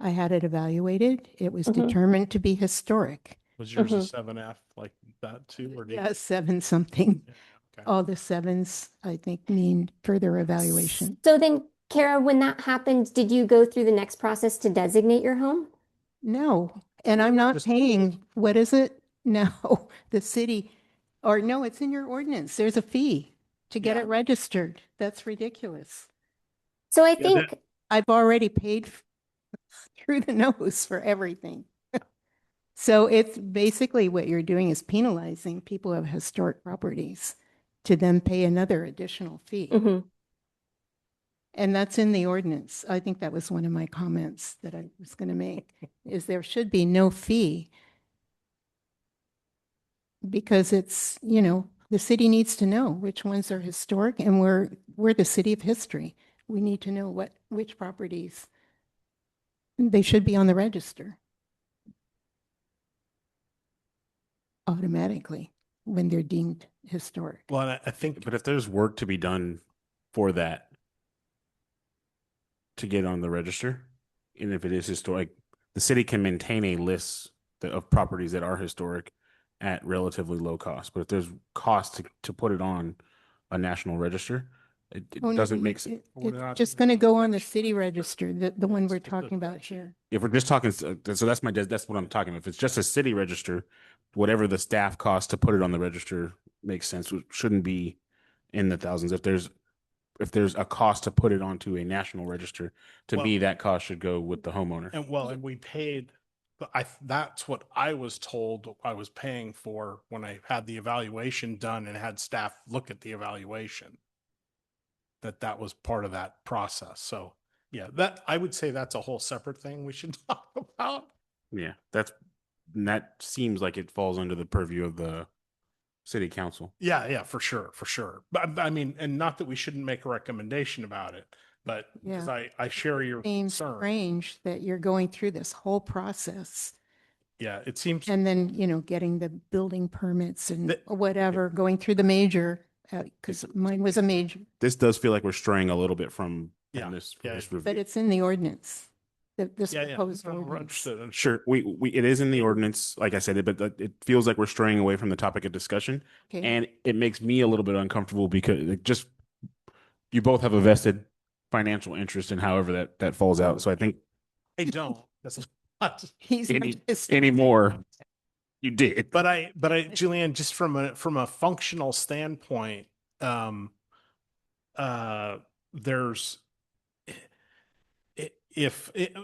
I had it evaluated. It was Mhm. determined to be historic. Was yours a 7F like that too? Or Yeah, 7 something. Yeah, okay. All the 7s, I think, mean further evaluation. So then, Kara, when that happened, did you go through the next process to designate your home? No, and I'm not Just- paying, what is it? No, the city, or no, it's in your ordinance. There's a fee to get Yeah. it registered. That's ridiculous. So I Yeah, think I've already paid through the nose for everything. So it's basically what you're doing is penalizing people who have historic properties to then pay another additional fee. Mhm. And that's in the ordinance. I think that was one of my comments that I was going to make, is there should be no fee because it's, the city needs to know which ones are historic, and we're the city of history. We need to know which properties they should be on the register automatically when they're deemed historic. Well, and I think But if there's work to be done for that to get on the register, and if it is historic, the city can maintain a list of properties that are historic at relatively low cost. But if there's cost to put it on a national register, It Oh, no, doesn't make sense. We're It's not- just going to go on the city register, the one we're talking about here. If we're just talking, so that's that's what I'm talking about. If it's just a city register, whatever the staff cost to put it on the register makes sense. It shouldn't be in the thousands. If there's a cost to put it onto a national register, to Well- me, that cost should go with the homeowner. And we paid, but that's what I was told I was paying for when I had the evaluation done and had staff look at the evaluation. That was part of that process. So yeah, I would say that's a whole separate thing we should talk about. Yeah, that seems like it falls under the purview of the city council. Yeah, for sure, for sure. But I mean, and not that we shouldn't make a recommendation about it, but because Yeah. I share your Seems concern. strange that you're going through this whole process Yeah, it seems. and then, getting the building permits and The- whatever, going through the major, because mine was a major, This does feel like we're straying a little bit from Yeah, this yeah, this but review. it's in the ordinance. This Yeah, proposed No, ordinance. understood. Sure, we it is in the ordinance, like I said, but it feels like we're straying away from the topic of discussion, Okay. and it makes me a little bit uncomfortable because you both have a vested financial interest in however that falls out. So I think I don't. That's not. He's artistic. anymore you did. But Julianne, just from a functional standpoint, there's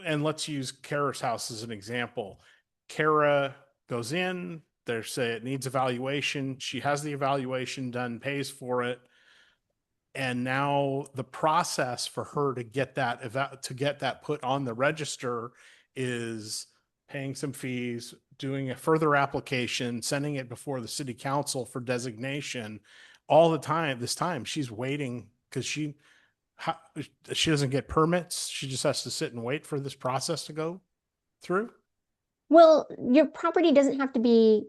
and let's use Kara's house as an example. Kara goes in, they say it needs evaluation. She has the evaluation done, pays for it. And now the process for her to get that put on the register is paying some fees, doing a further application, sending it before the city council for designation. All the time, this time she's waiting because she doesn't get permits. She just has to sit and wait for this process to go through. Well, your property doesn't have to be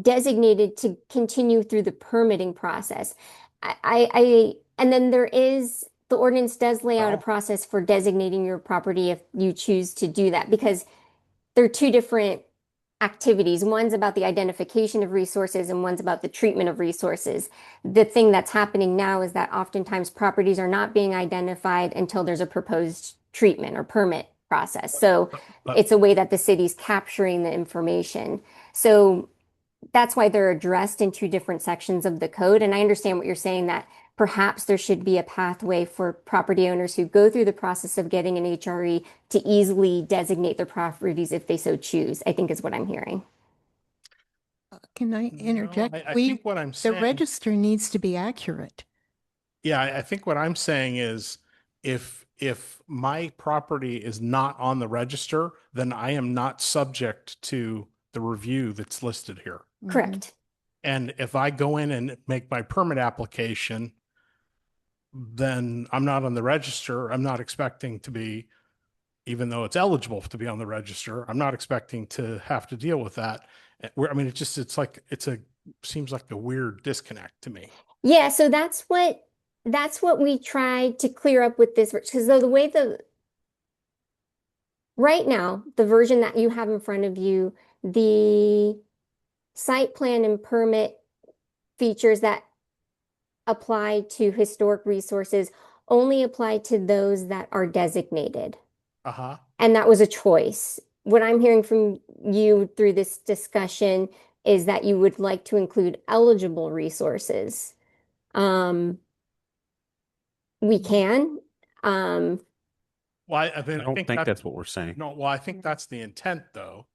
designated to continue through the permitting process. And then the ordinance does lay out a Oh. process for designating your property if you choose to do that, because there are two different activities. One's about the identification of resources and one's about the treatment of resources. The thing that's happening now is that oftentimes properties are not being identified until there's a proposed treatment or permit process. So But- it's a way that the city's capturing the information. So that's why they're addressed in two different sections of the code. And I understand what you're saying, that perhaps there should be a pathway for property owners who go through the process of getting an HRE to easily designate their properties if they so choose, I think is what I'm hearing. Can I No, interject? I We, think what I'm the saying. register needs to be accurate. Yeah, I think what I'm saying is if my property is not on the register, then I am not subject to the review that's listed here. Mhm. Correct. And if I go in and make my permit application, then I'm not on the register. I'm not expecting to be, even though it's eligible to be on the register, I'm not expecting to have to deal with that. I mean, seems like a weird disconnect to me. Yeah, so that's what we tried to clear up with this, because right now, the version that you have in front of you, the site plan and permit features that apply to historic resources only apply to those that are designated. Uh-huh. And that was a choice. What I'm hearing from you through this discussion is that you would like to include eligible resources. We can. Well, I mean, I don't think that's that's what we're saying. no, well, I think that's the intent though,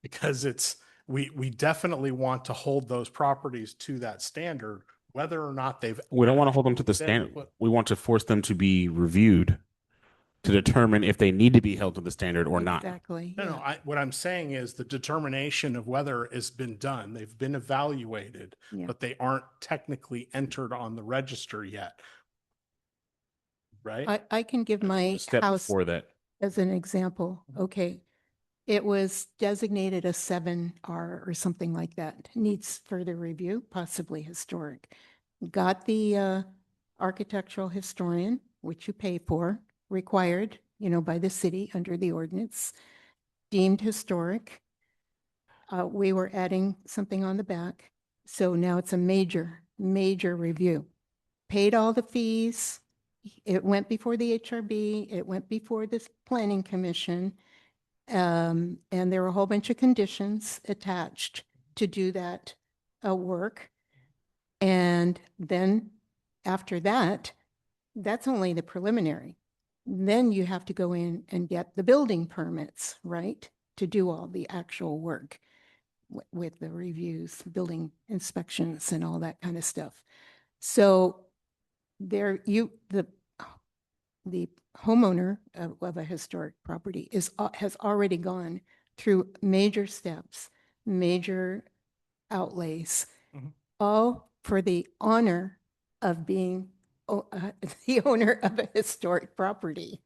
because we definitely want to hold those properties to that standard, whether or not they've. We don't want to hold them to the Then standard. what- We want to force them to be reviewed to determine if they need to be held to the standard or not. Exactly. No, yeah. what I'm saying is the determination of whether it's been done, they've been evaluated, Yeah. but they aren't technically entered on the register yet. Right? I can give my Step house before that. as an example. Okay. It was designated a 7R or something like that. Needs further review, possibly historic. Got the architectural historian, which you pay for, required, by the city under the ordinance, deemed historic. We were adding something on the back. So now it's a major, major review. paid all the fees. It went before the HRB, it went before this planning commission. And there were a whole bunch of conditions attached to do that work. And then after that, that's only the preliminary. Then you have to go in and get the building permits, right? To do all the actual work with the reviews, building inspections and all that kind of stuff. So there the homeowner of a historic property has already gone through major steps, major outlays, Mhm. all for the honor of being the owner of a historic property.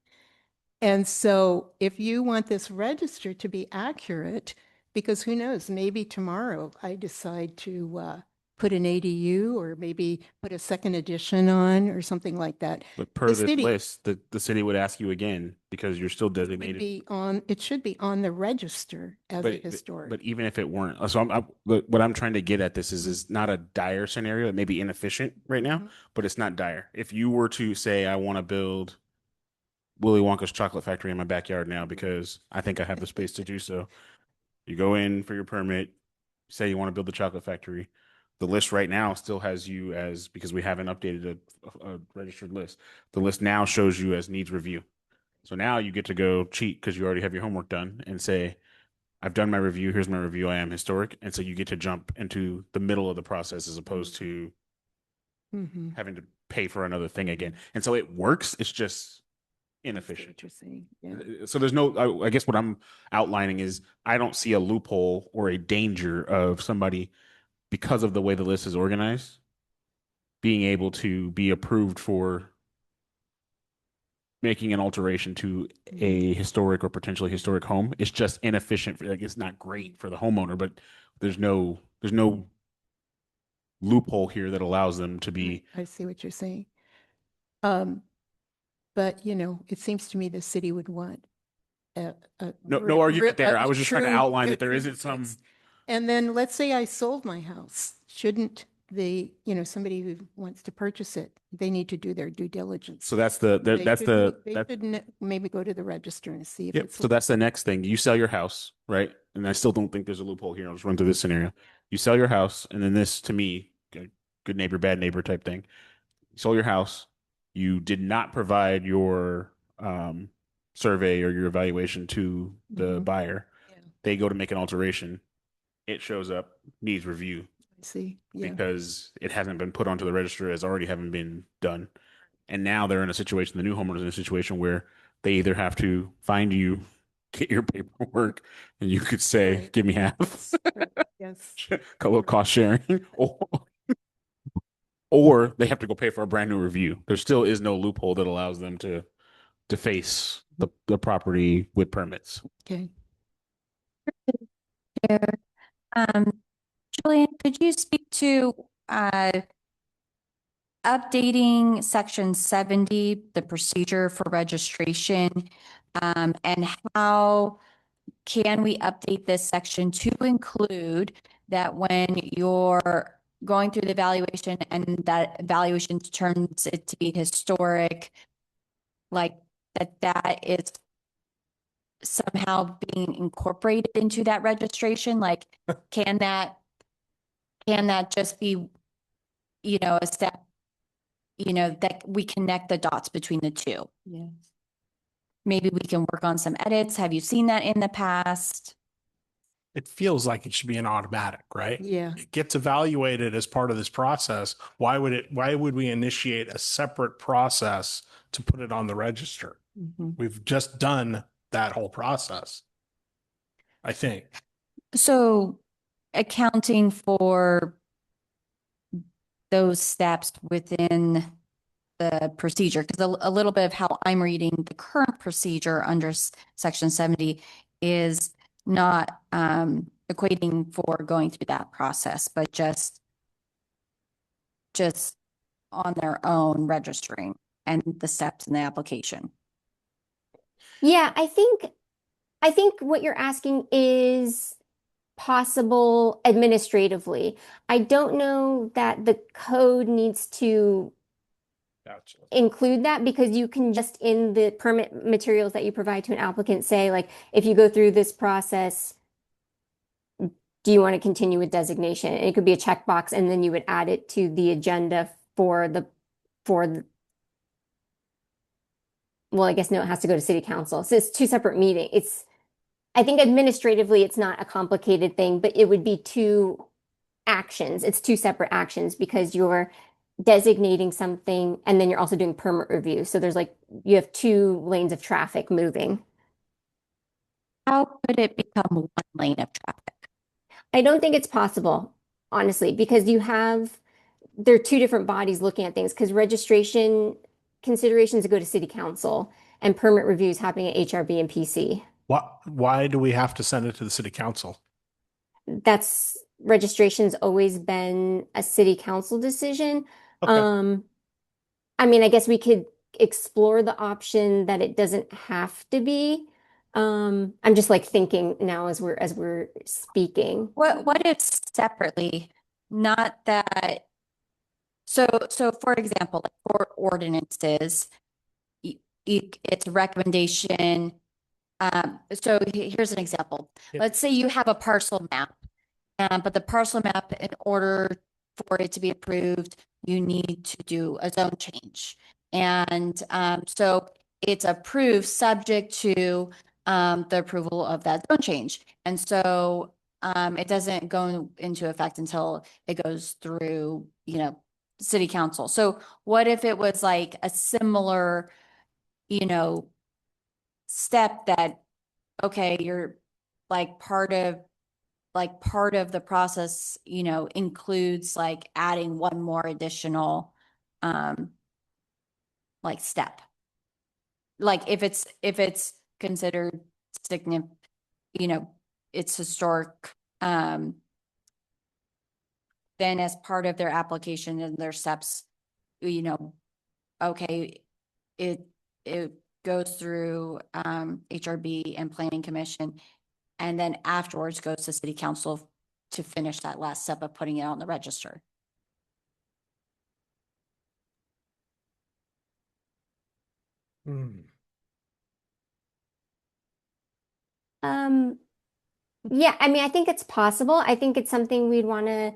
And so if you want this register to be accurate, because who knows, maybe tomorrow I decide to put an ADU or maybe put a second edition on or something like that. But per The this city list, the city would ask you again because you're still would designated. be on, it should be on the register as a But historic. even if it weren't, so what I'm trying to get at this is not a dire scenario. It may be inefficient right now, Mhm. but it's not dire. If you were to say, I want to build Willy Wonka's chocolate factory in my backyard now because I think I have the space to do so, you go in for your permit, say you want to build the chocolate factory. The list right now still has you as, because we haven't updated a registered list. The list now shows you as needs review. So now you get to go cheat because you already have your homework done and say, I've done my review. Here's my review. I am historic. And so you get to jump into the middle of the process as opposed to Mhm. having to pay for another thing again. And so it works. It's just I see inefficient. what you're saying. Yeah. So there's no, I guess what I'm outlining is I don't see a loophole or a danger of somebody, because of the way the list is organized, being able to be approved for making an alteration to a historic or potentially historic home. It's just inefficient. Like it's not great for the homeowner, but there's no loophole here that allows them to be. I see what you're saying. Um, but you know, it seems to me the city would want No argument there. I was just trying to outline that there isn't some. And then let's say I sold my house. Shouldn't somebody who wants to purchase it, they need to do their due diligence. So that's They should maybe go to the register and see if yep. it's. So that's the next thing. You sell your house, right? And I still don't think there's a loophole here. I'll just run through this scenario. You sell your house, and then this, to me, good neighbor, bad neighbor type thing. You sold your house. You did not provide your survey or your evaluation to the Mhm. buyer. Yeah, They go to make an alteration. It shows up, needs review I see. Yeah. because it hasn't been put onto the register as already having been done. And now they're in a situation, the new homeowner's in a situation where they either have to find you, get your paperwork, and you could say, Right. give me half, Right. Yes. a little cost sharing, or they have to go pay for a brand new review. There still is no loophole that allows them to face the property with permits. Okay. Um, Julian, could you speak to updating section 70, the procedure for registration, and how can we update this section to include that when you're going through the evaluation and that evaluation determines it to be historic, like that is somehow being incorporated into that registration? Like, can that just be, a step, that we connect the dots between the two? Yes. Maybe we can work on some edits. Have you seen that in the past? It feels like it should be an automatic, right? Yeah. It gets evaluated as part of this process. Why would we initiate a separate process to put it on the register? Mhm. We've just done that whole process. I think. So accounting for those steps within the procedure, because a little bit of how I'm reading the current procedure under section 70 is not equating for going through that process, but just on their own registering and the steps in the application. Yeah, I think what you're asking is possible administratively. I don't know that the code needs to Gotcha. include that, because you can just in the permit materials that you provide to an applicant say, like, if you go through this process, do you want to continue with designation? And it could be a checkbox, and then you would add it to the agenda for the, well, I guess no, it has to go to city council. So it's two separate meetings. I think administratively, it's not a complicated thing, but it would be two actions. It's two separate actions because you're designating something and then you're also doing permit review. So there's like, you have two lanes of traffic moving. How could it become one lane of traffic? I don't think it's possible, honestly, because there are two different bodies looking at things, because registration considerations go to city council and permit reviews happening at HRB and PC. Why do we have to send it to the city council? Registration's always been a city council decision. Okay. I mean, I guess we could explore the option that it doesn't have to be. I'm just like thinking now as we're speaking. What if separately, not that, so for example, like for ordinances, it's a recommendation. So here's an example. Yep. Let's say you have a parcel map, but the parcel map, in order for it to be approved, you need to do a zone change. And so it's approved subject to the approval of that zone change. And so it doesn't go into effect until it goes through, city council. So what if it was like a similar, step that, okay, you're like part of the process, includes like adding one more additional like step. Like if it's considered significant, it's historic, then as part of their application and their steps, okay, it goes through HRB and Planning Commission, and then afterwards goes to City Council to finish that last step of putting it on the register. Yeah, I mean, I think it's possible. I think it's something we'd want to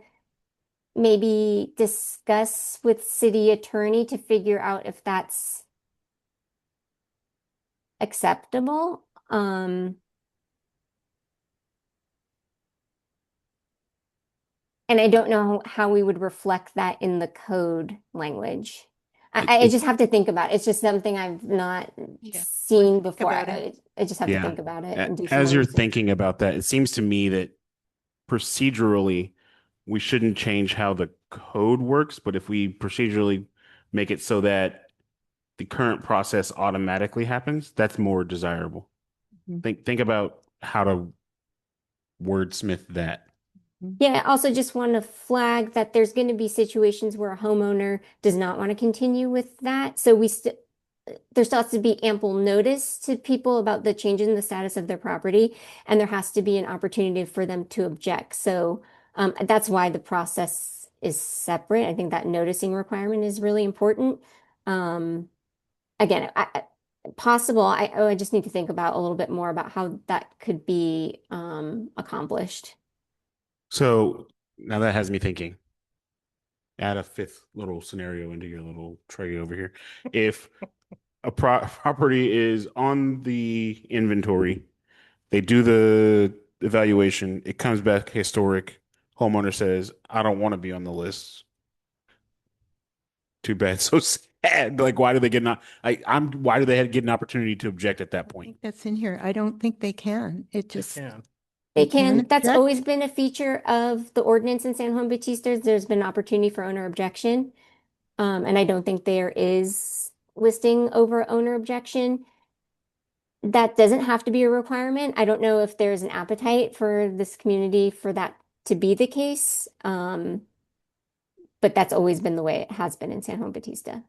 maybe discuss with city attorney to figure out if that's acceptable. And I don't know how we would reflect that in the code language. I just have to think about it. It's just something I've not seen before. about it. I just have to Yeah. think about it and do some As more you're research. thinking about that, it seems to me that procedurally, we shouldn't change how the code works, but if we procedurally make it so that the current process automatically happens, that's more desirable. Mhm. Think about how to wordsmith that. Yeah, I also just want to flag that there's going to be situations where a homeowner does not want to continue with that. So there still has to be ample notice to people about the change in the status of their property, and there has to be an opportunity for them to object. So that's why the process is separate. I think that noticing requirement is really important. Again, possible. I just need to think about a little bit more about how that could be accomplished. So now that has me thinking. Add a fifth little scenario into your little tray over here. If a property is on the inventory, they do the evaluation, it comes back historic. Homeowner says, I don't want to be on the list. Too bad. So sad. Like, why do they get not? Why do they get an opportunity to object at that I point? think that's in here. I don't think they can. It just, Can. They They can can. That's object? always been a feature of the ordinance in San Juan Bautista. There's been opportunity for owner objection. And I don't think there is listing over owner objection. That doesn't have to be a requirement. I don't know if there's an appetite for this community for that to be the case. But that's always been the way it has been in San Juan Bautista.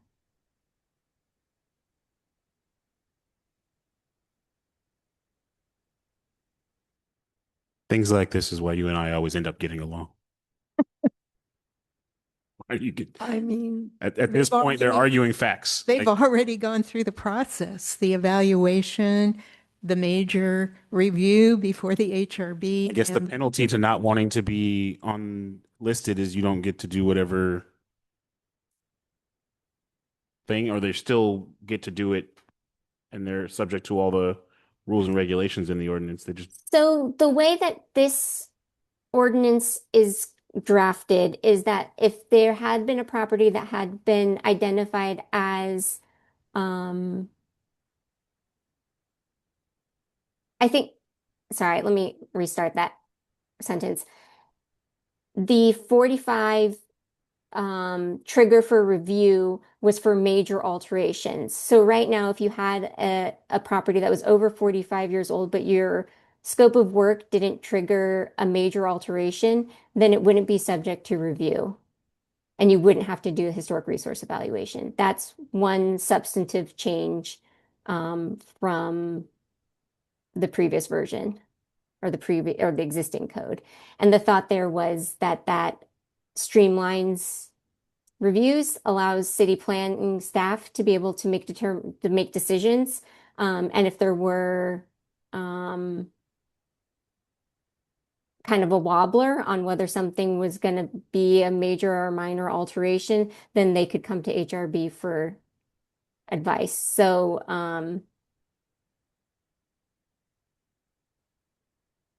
Things like this is why you and I always end up getting along. You could, I mean, at this they've point, they're already- arguing facts. they've Like, already gone through the process, the evaluation, the major review before the HRB. I guess the and penalty to not wanting to be on listed is you don't get to do whatever thing, or they still get to do it and they're subject to all the rules and regulations in the ordinance. They just, So the way that this ordinance is drafted is that if there had been a property that had been identified as, I think, sorry, let me restart that sentence. The 45 trigger for review was for major alterations. So right now, if you had a property that was over 45 years old, but your scope of work didn't trigger a major alteration, then it wouldn't be subject to review. And you wouldn't have to do a historic resource evaluation. That's one substantive change from the previous version or the existing code. And the thought there was that that streamlines reviews, allows city planning staff to be able to make decisions. And if there were kind of a wobbler on whether something was going to be a major or minor alteration, then they could come to HRB for advice. So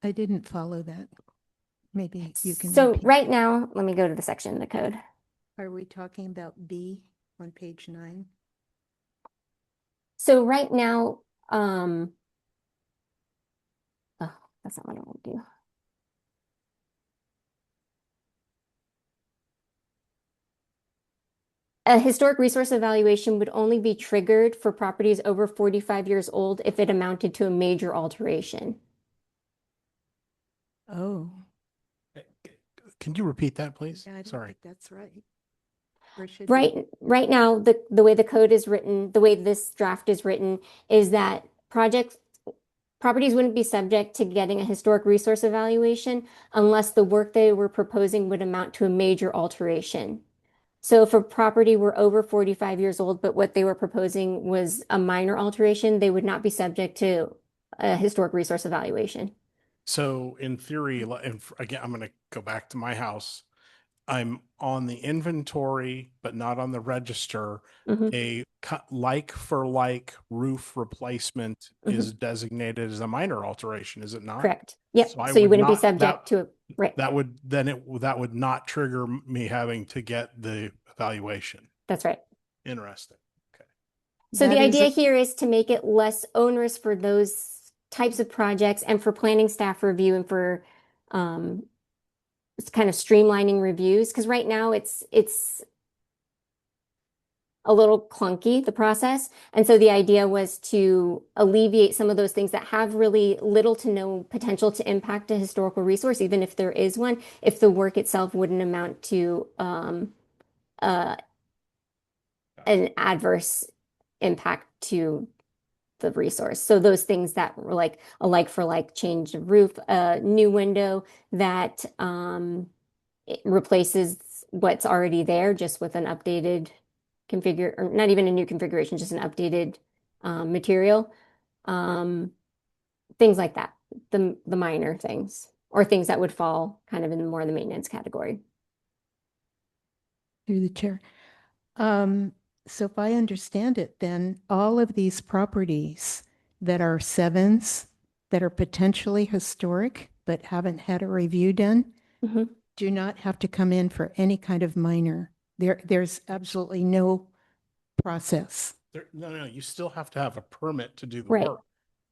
I didn't follow that. Maybe you can so repeat. right now, let me go to the section in the code. Are we talking about B on page 9? So right now, oh, that's not what I want to do. A historic resource evaluation would only be triggered for properties over 45 years old if it amounted to a major alteration. Oh, Can you repeat that, please? yeah, I don't Sorry. think that's right. Or should Right now, the way the code is written, the way this draft is written, is that properties wouldn't be subject to getting a historic resource evaluation unless the work they were proposing would amount to a major alteration. So if a property were over 45 years old, but what they were proposing was a minor alteration, they would not be subject to a historic resource evaluation. So in theory, and again, I'm going to go back to my house. I'm on the inventory, but not on the register. Mhm. A like for like roof replacement is designated as a minor alteration, is it not? Correct. Yep. So I So you would wouldn't be not- subject to it. Right. That would not trigger me having to get the evaluation. That's right. Interesting. Okay. So the That is idea a- here is to make it less onerous for those types of projects and for planning staff review and for it's kind of streamlining reviews. Because right now it's a little clunky, the process. And so the idea was to alleviate some of those things that have really little to no potential to impact a historical resource, even if there is one, if the work itself wouldn't amount to an adverse impact to the resource. So those things that were like a like for like change of roof, a new window that it replaces what's already there just with an updated configure, or not even a new configuration, just an updated material. Things like that, the minor things, or things that would fall kind of in more of the maintenance category. Through the chair. So if I understand it, then all of these properties that are sevens, that are potentially historic, but haven't had a review done, Mhm. do not have to come in for any kind of minor. There's absolutely no process. No, you still have to have a permit to do the Right. work.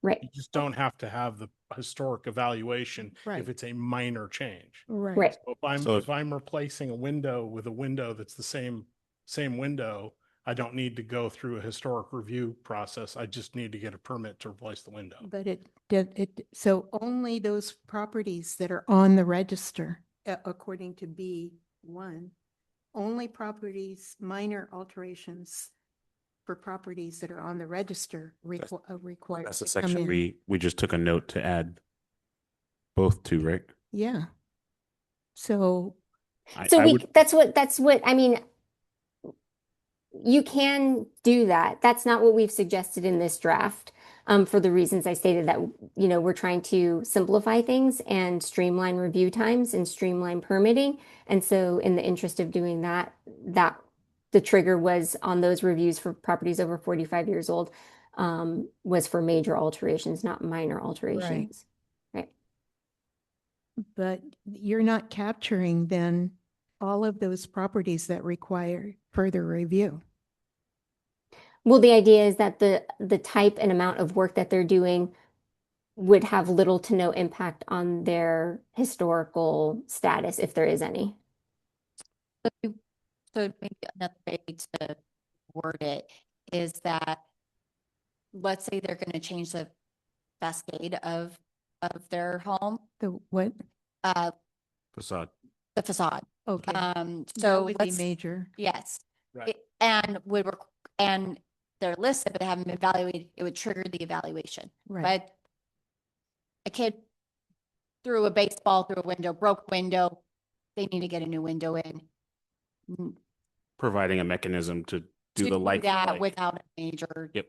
Right. You just don't have to have the historic evaluation Right. if it's a minor change. Right. So So if I'm replacing a window with a window that's the same window, I don't need to go through a historic review process. I just need to get a permit to replace the window. But so only those properties that are on the register, according to B1, only properties, minor alterations for properties that are on the register required that's the to come section in. we just took a note to add both to, right? Yeah. So So I would, that's what, I mean, you can do that. That's not what we've suggested in this draft. For the reasons I stated that, we're trying to simplify things and streamline review times and streamline permitting. And so in the interest of doing that, the trigger was on those reviews for properties over 45 years old, was for major alterations, not minor alterations. Right. But you're not capturing then all of those properties that require further review. Well, the idea is that the type and amount of work that they're doing would have little to no impact on their historical status, if there is any. So maybe another way to word it is that, let's say they're going to change the facade of their home, The what? facade. the facade. Okay. That So would be let's, major. yes. Right. And they're listed, but they haven't been evaluated, it would trigger the evaluation. Right. But a kid threw a baseball through a window, broke a window, they need to get a new window in. Providing a mechanism to do To the like. for that like. without a major. Yep.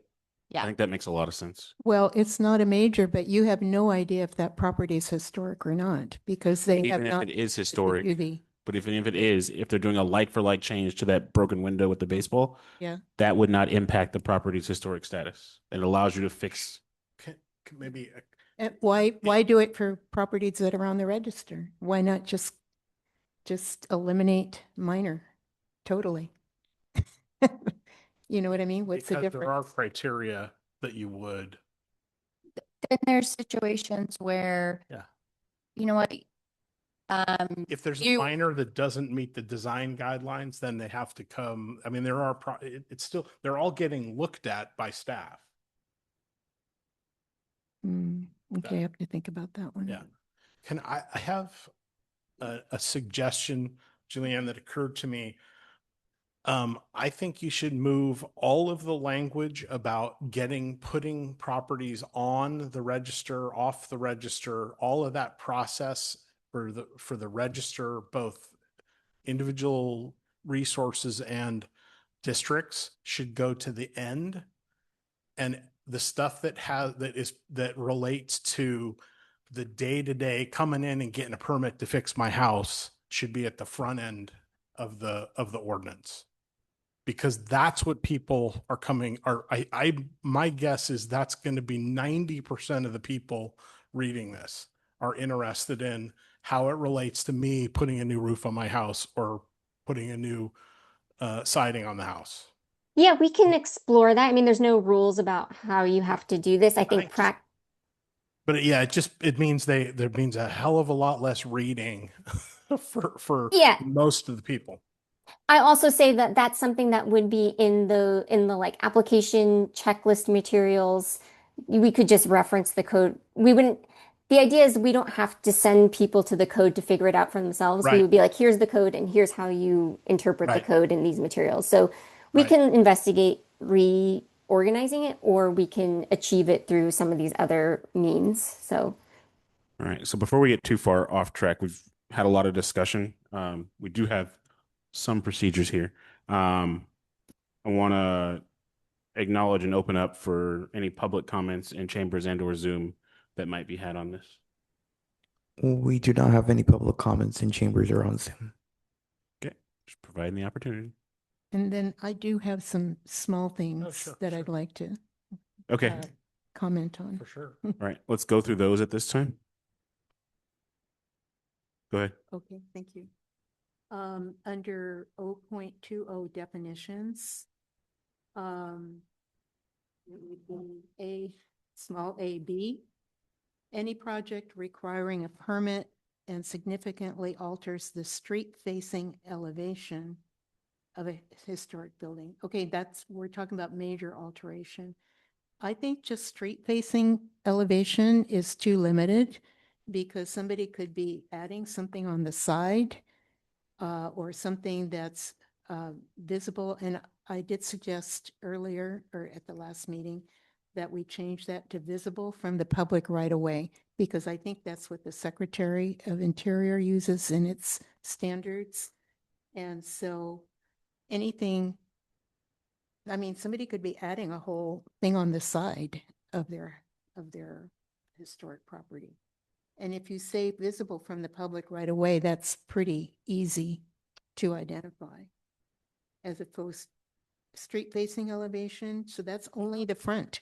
Yeah. I think that makes a lot of sense. Well, it's not a major, but you have no idea if that property is historic or not because they have Even if not. it is done the historic, UV. but even if it is, if they're doing a like for like change to that broken window with the baseball, Yeah. that would not impact the property's historic status. It allows you to fix. Can maybe And why do it for properties that are on the register? Why not just eliminate minor totally? You know what I mean? What's the because there are difference? criteria that you would. Then there's situations where. Yeah. You know what? If there's a You- minor that doesn't meet the design guidelines, then they have to come. I mean, there are, it's still, they're all getting looked at by staff. Okay, I have to think about that one. Yeah. I have a suggestion, Julianne, that occurred to me. I think you should move all of the language about putting properties on the register, off the register, all of that process for the register, both individual resources and districts should go to the end. And the stuff that relates to the day-to-day coming in and getting a permit to fix my house should be at the front end of the ordinance. Because that's what people are my guess is that's going to be 90% of the people reading this are interested in how it relates to me putting a new roof on my house or putting a new siding on the house. Yeah, we can explore that. I mean, there's no rules about how you have to do this. I think think But yeah, it means there means a hell of a lot less reading for Yeah. most of the people. I also say that that's something that would be in the like application checklist materials. We could just reference the code. The idea is we don't have to send people to the code to figure it out for themselves. We Right. would be like, here's the code and here's how you interpret the Right. code in these materials. So we Right. can investigate reorganizing it, or we can achieve it through some of these other means. So All right. So before we get too far off track, we've had a lot of discussion. We do have some procedures here. I want to acknowledge and open up for any public comments in chambers and or Zoom that might be had on this. We do not have any public comments in chambers or on Zoom. Okay. Just providing the opportunity. And then I do have some small things sure, that sure. I'd like to Okay. comment on. For sure. All right. Let's go through those at this time. Go ahead. Okay, thank you. Under 0.20 definitions, it would be small a-b. Any project requiring a permit and significantly alters the street-facing elevation of a historic building. Okay, we're talking about major alteration. I think just street-facing elevation is too limited because somebody could be adding something on the side or something that's visible. And I did suggest earlier or at the last meeting that we change that to visible from the public right away, because I think that's what the Secretary of Interior uses in its standards. And so anything, I mean, somebody could be adding a whole thing on the side of their historic property. And if you say visible from the public right away, that's pretty easy to identify. As opposed street facing elevation, so that's only the front.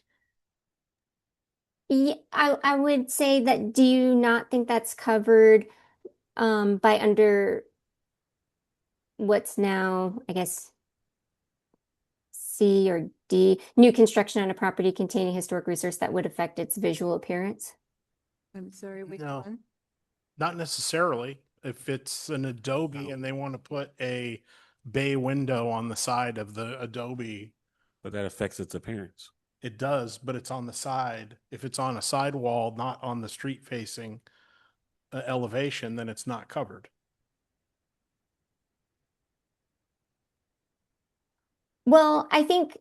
Yeah, I would say that, do you not think that's covered by under what's now, I guess, C or D, new construction on a property containing historic resource that would affect its visual appearance? I'm sorry, which No. one? Not necessarily. If it's an Adobe and they want to put a bay window on the side of the Adobe, But that affects its appearance. it does, but it's on the side. If it's on a side wall, not on the street facing elevation, then it's not covered. Well, I think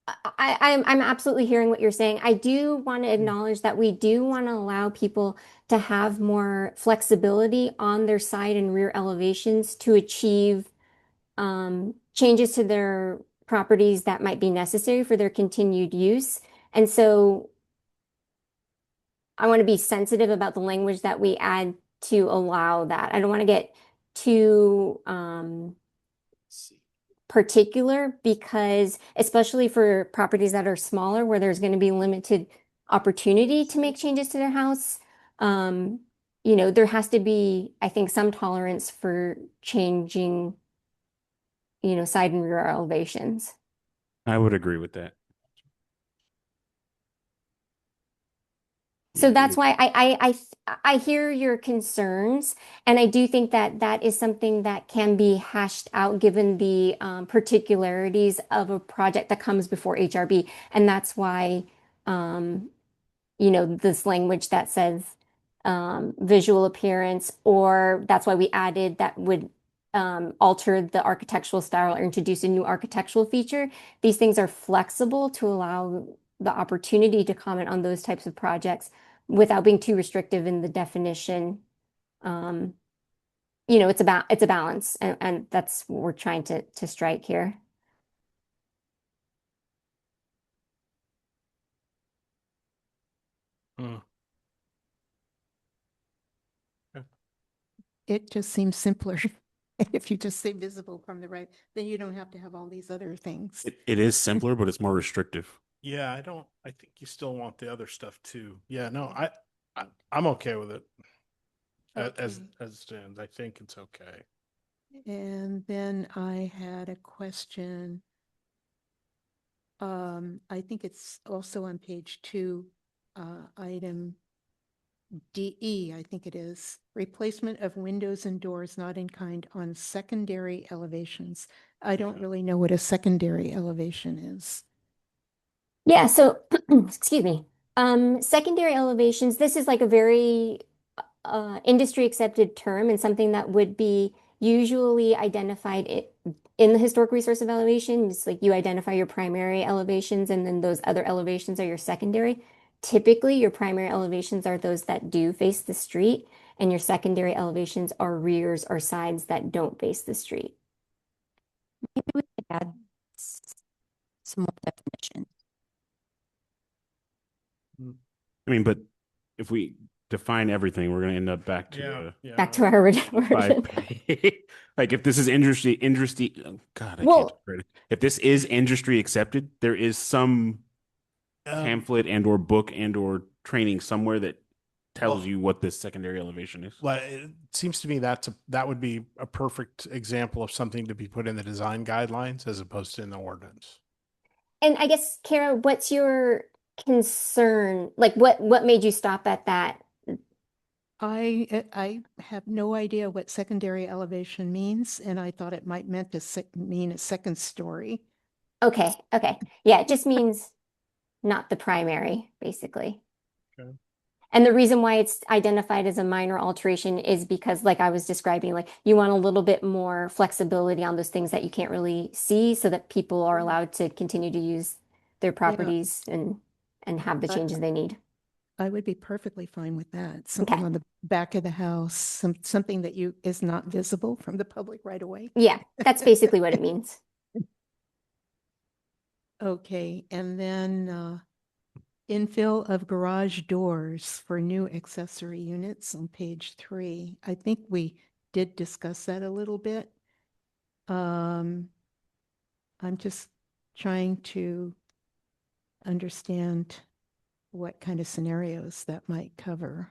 I'm absolutely hearing what you're saying. I do want to acknowledge that we do want to allow people to have more flexibility on their side and rear elevations to achieve changes to their properties that might be necessary for their continued use. And so I want to be sensitive about the language that we add to allow that. I don't want to get too particular, because especially for properties that are smaller where there's going to be limited opportunity to make changes to their house, there has to be, I think, some tolerance for changing, side and rear elevations. I would agree with that. So that's why I hear your concerns, and I do think that that is something that can be hashed out given the particularities of a project that comes before HRB, and that's why this language that says visual appearance, or that's why we added that would alter the architectural style or introduce a new architectural feature. These things are flexible to allow the opportunity to comment on those types of projects without being too restrictive in the definition. It's a balance, and that's what we're trying to strike here. Hmm. It just seems simpler. If you just say visible from the right, then you don't have to have all these other things. It is simpler, but it's more restrictive. Yeah, I think you still want the other stuff too. Yeah, no, I'm okay with it. As Okay. as it stands, I think it's okay. And then I had a question. I think it's also on page 2, item DE, I think it is. Replacement of windows and doors not in kind on secondary elevations. I don't really know what a secondary elevation is. Yeah, so excuse me. Secondary elevations, this is like a very industry accepted term, and something that would be usually identified in the historic resource evaluation. It's like you identify your primary elevations, and then those other elevations are your secondary. Typically, your primary elevations are those that do face the street, and your secondary elevations are rears or sides that don't face the street. Maybe we could add some more definition. I mean, but if we define everything, we're going to end up back to Yeah. Back to our original version. like if this is industry, oh God, I Well- can't read it. If this is industry accepted, there is some pamphlet and or book and or training somewhere that tells Well- you what this secondary elevation is. Well, it seems to me that would be a perfect example of something to be put in the design guidelines as opposed to in the ordinance. And I guess, Kara, what's your concern? Like, what made you stop at that? I have no idea what secondary elevation means, and I thought it might meant to mean a second story. Okay. Yeah, it just means not the primary, basically. Okay. And the reason why it's identified as a minor alteration is because, like I was describing, like you want a little bit more flexibility on those things that you can't really see, so that people are allowed to continue to use their properties. And and have the changes they need. I would be perfectly fine with that. Okay. Something on the back of the house, something that is not visible from the public right away. Yeah, that's basically what it means. Okay, and then infill of garage doors for new accessory units on page 3. I think we did discuss that a little bit. I'm just trying to understand what kind of scenarios that might cover.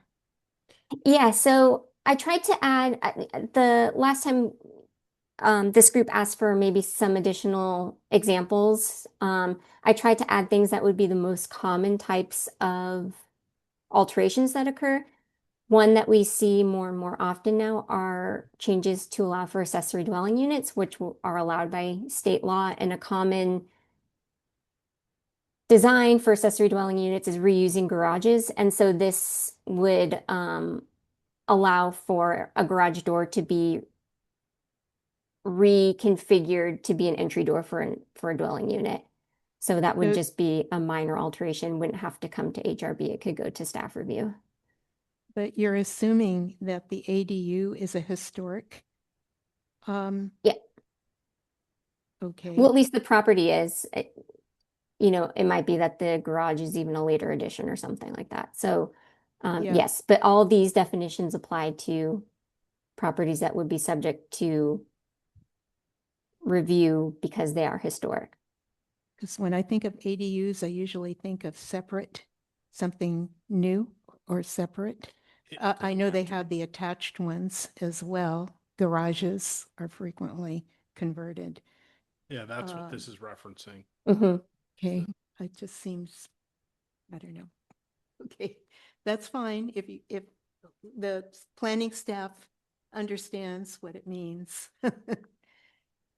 Yeah, so I tried to add the last time this group asked for maybe some additional examples. I tried to add things that would be the most common types of alterations that occur. One that we see more and more often now are changes to allow for accessory dwelling units, which are allowed by state law, and a common design for accessory dwelling units is reusing garages. And so this would allow for a garage door to be reconfigured to be an entry door for a dwelling unit. So that would just be a minor alteration, wouldn't have to come to HRB. It could go to staff review. But you're assuming that the ADU is a historic? Yeah. Okay. Well, at least the property is. It might be that the garage is even a later addition or something like that. So, Yeah. yes, but all these definitions apply to properties that would be subject to review because they are historic. Because when I think of ADUs, I usually think of separate, something new or separate. I know they have the attached ones as well. Garages are frequently converted. Yeah, that's what this is referencing. Mm-hmm. Okay, it just seems, I don't know. Okay, that's fine if the planning staff understands what it means.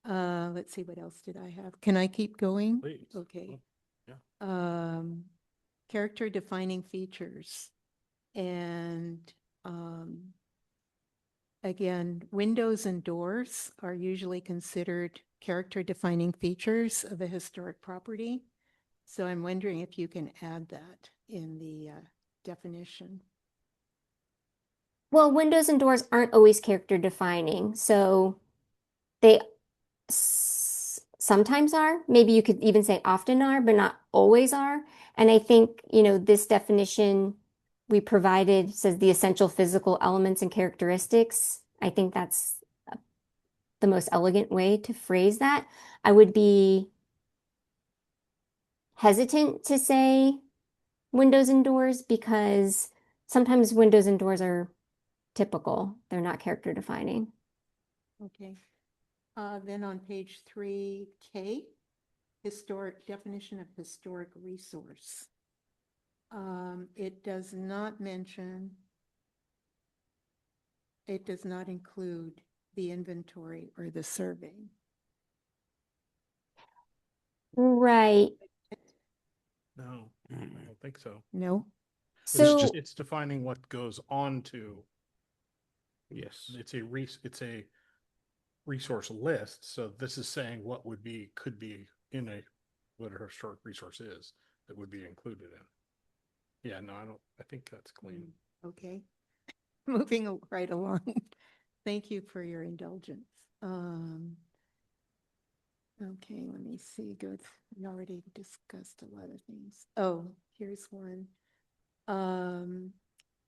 Let's see, what else did I have? Can I keep going? Please. Okay. Yeah. Character defining features. And again, windows and doors are usually considered character defining features of a historic property. So I'm wondering if you can add that in the definition. Well, windows and doors aren't always character defining, so they sometimes are. Maybe you could even say often are, but not always are. And I think, this definition we provided says the essential physical elements and characteristics. I think that's the most elegant way to phrase that. I would be hesitant to say windows and doors because sometimes windows and doors are typical. They're not character defining. Okay. Then on page 3K, historic definition of historic resource. It does not include the inventory or the survey. Right. No, I don't think so. No? So It's defining what goes on to. Yes. It's a resource list. So this is saying what could be in what a historic resource is that would be included in. Yeah, no, I think that's clean. Okay. Moving right along. Thank you for your indulgence. Okay, let me see. Good. We already discussed a lot of things. Oh, here's one.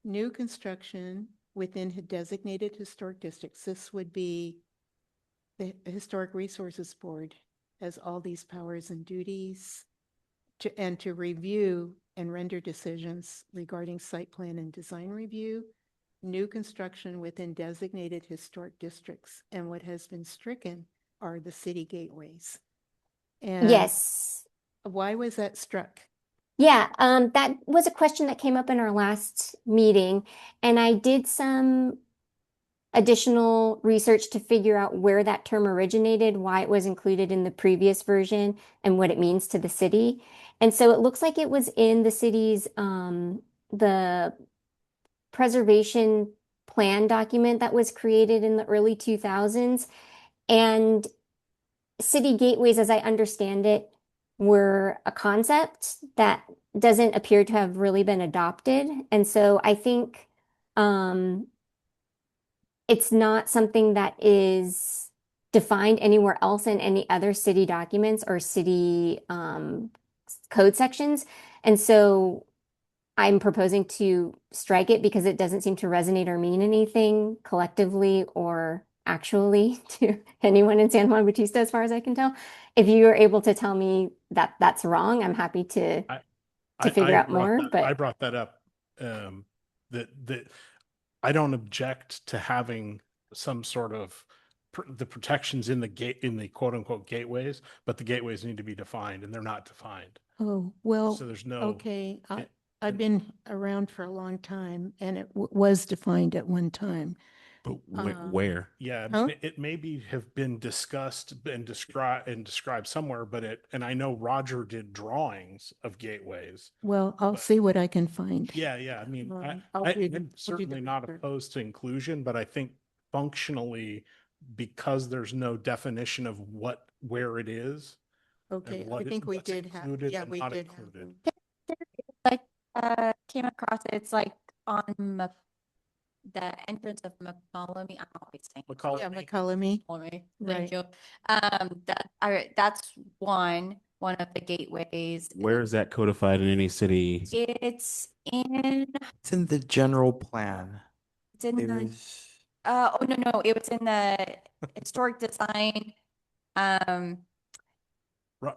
New construction within designated historic districts. This would be the Historic Resources Board has all these powers and duties to review and render decisions regarding site plan and design review, new construction within designated historic districts. And what has been stricken are the city gateways. And yes. why was that struck? Yeah, that was a question that came up in our last meeting, and I did some additional research to figure out where that term originated, why it was included in the previous version, and what it means to the city. And so it looks like it was in the city's the preservation plan document that was created in the early 2000s. And city gateways, as I understand it, were a concept that doesn't appear to have really been adopted. And so I think it's not something that is defined anywhere else in any other city documents or city code sections. And so I'm proposing to strike it because it doesn't seem to resonate or mean anything collectively or actually to anyone in San Juan Bautista, as far as I can tell. If you are able to tell me that that's wrong, I'm happy to figure out more. I But brought that up, that I don't object to having some sort of the protections in the quote unquote gateways, but the gateways need to be defined and they're not defined. Oh, well, So there's no, okay. it- I've been around for a long time and it was defined at one time. But Um, where? yeah, Huh? it maybe have been discussed and described somewhere, and I know Roger did drawings of gateways. Well, I'll But- see what I can find. Yeah, I mean, I'll do the I'm research. certainly not opposed to inclusion, but I think functionally, because there's no definition of where it is. Okay, and I think we what's did have, included yeah, and we not did have. included. Like, came across it, it's like on the entrance of McCollum, I'm always saying. McCall- Yeah, McCollum. McCollum, Right. thank you. That's one of the gateways. Where is that codified in any city? It's in, It's in the general plan. it's in It the, was, oh, no, it was in the historic design.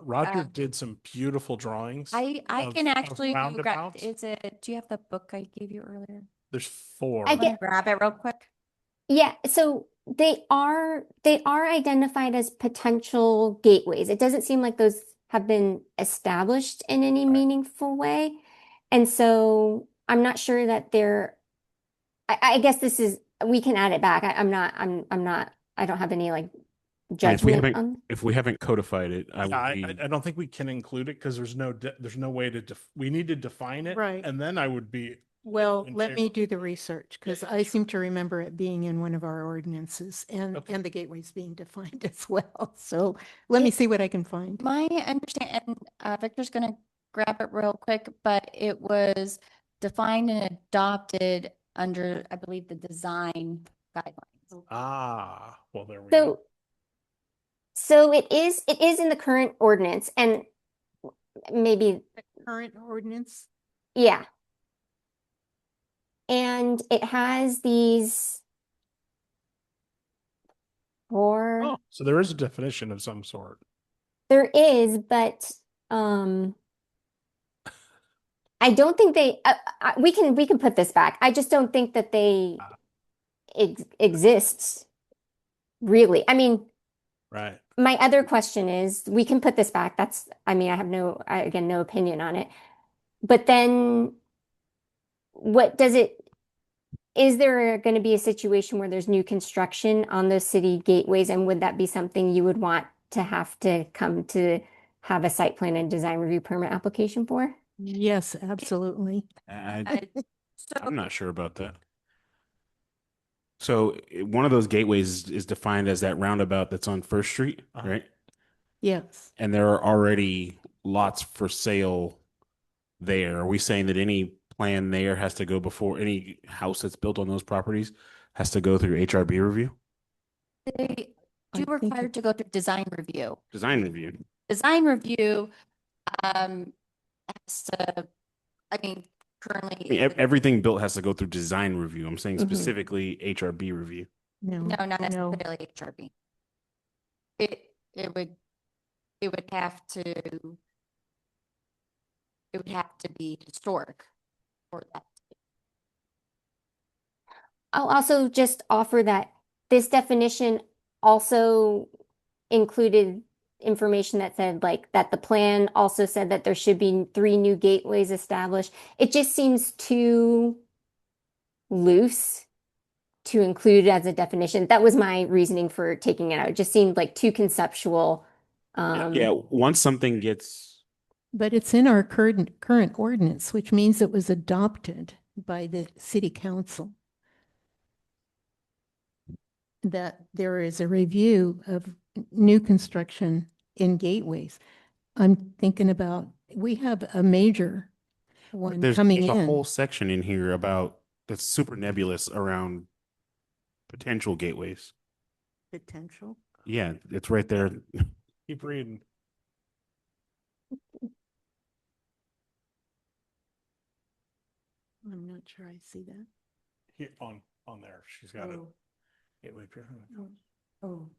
Roger Uh, did some beautiful drawings. I of- can of actually grab, roundabouts. do you have the book I gave you earlier? There's 4. I I'm gonna get- grab it real quick. yeah, so they are identified as potential gateways. It doesn't seem like those have been established in any Right. meaningful way. And so I'm not sure that I guess we can add it back. I'm not, I don't have any like And if we judgment haven't, on. if we haven't codified it, I Yeah, would be, I don't think we can include it because there's no way to we need to define it. Right. And then I would be, Well, in let me favor. do the research because I seem to remember it being in one of our ordinances and, Okay. and the gateways being defined as well. So let me see what I can find. My understanding, Victor's gonna grab it real quick, but it was defined and adopted under, I believe, the design guidelines. well, there we go. So it is in the current ordinance and maybe, Current ordinance? yeah. And it has these four. Oh, so there is a definition of some sort. There is, but I don't think we can put this back. I just don't think that they exist really. I mean, Right. my other question is, we can put this back. I mean, I have again, no opinion on it. But then is there going to be a situation where there's new construction on those city gateways? And would that be something you would want to have to come to have a site plan and design review permit application for? Yes, absolutely. So I'm not sure about that. So one of those gateways is defined as that roundabout that's on First Street, Uh-huh. right? Yes. And there are already lots for sale there. Are we saying that any plan there has to go before any house that's built on those properties has to go through HRB review? they I do think require it- to go through design review. Design review. Design review, has to, I mean, currently. I mean, everything built has to go through design review. I'm saying Mhm. specifically HRB review. No, No, not no. necessarily HRB. It would have to be historic for that. I'll also just offer that this definition also included information that said like that the plan also said that there should be 3 new gateways established. It just seems too loose to include as a definition. That was my reasoning for taking it out. It just seemed like too conceptual. Yeah, once something gets, But it's in our current ordinance, which means it was adopted by the city council. That there is a review of new construction in gateways. I'm thinking about, we have a major one There's coming a in. whole section in here about that's super nebulous around potential gateways. Potential. Yeah, it's right there. Keep reading. I'm not sure I see that. Here on there. She's got it. Oh, Gateway pyramid. oh, oh.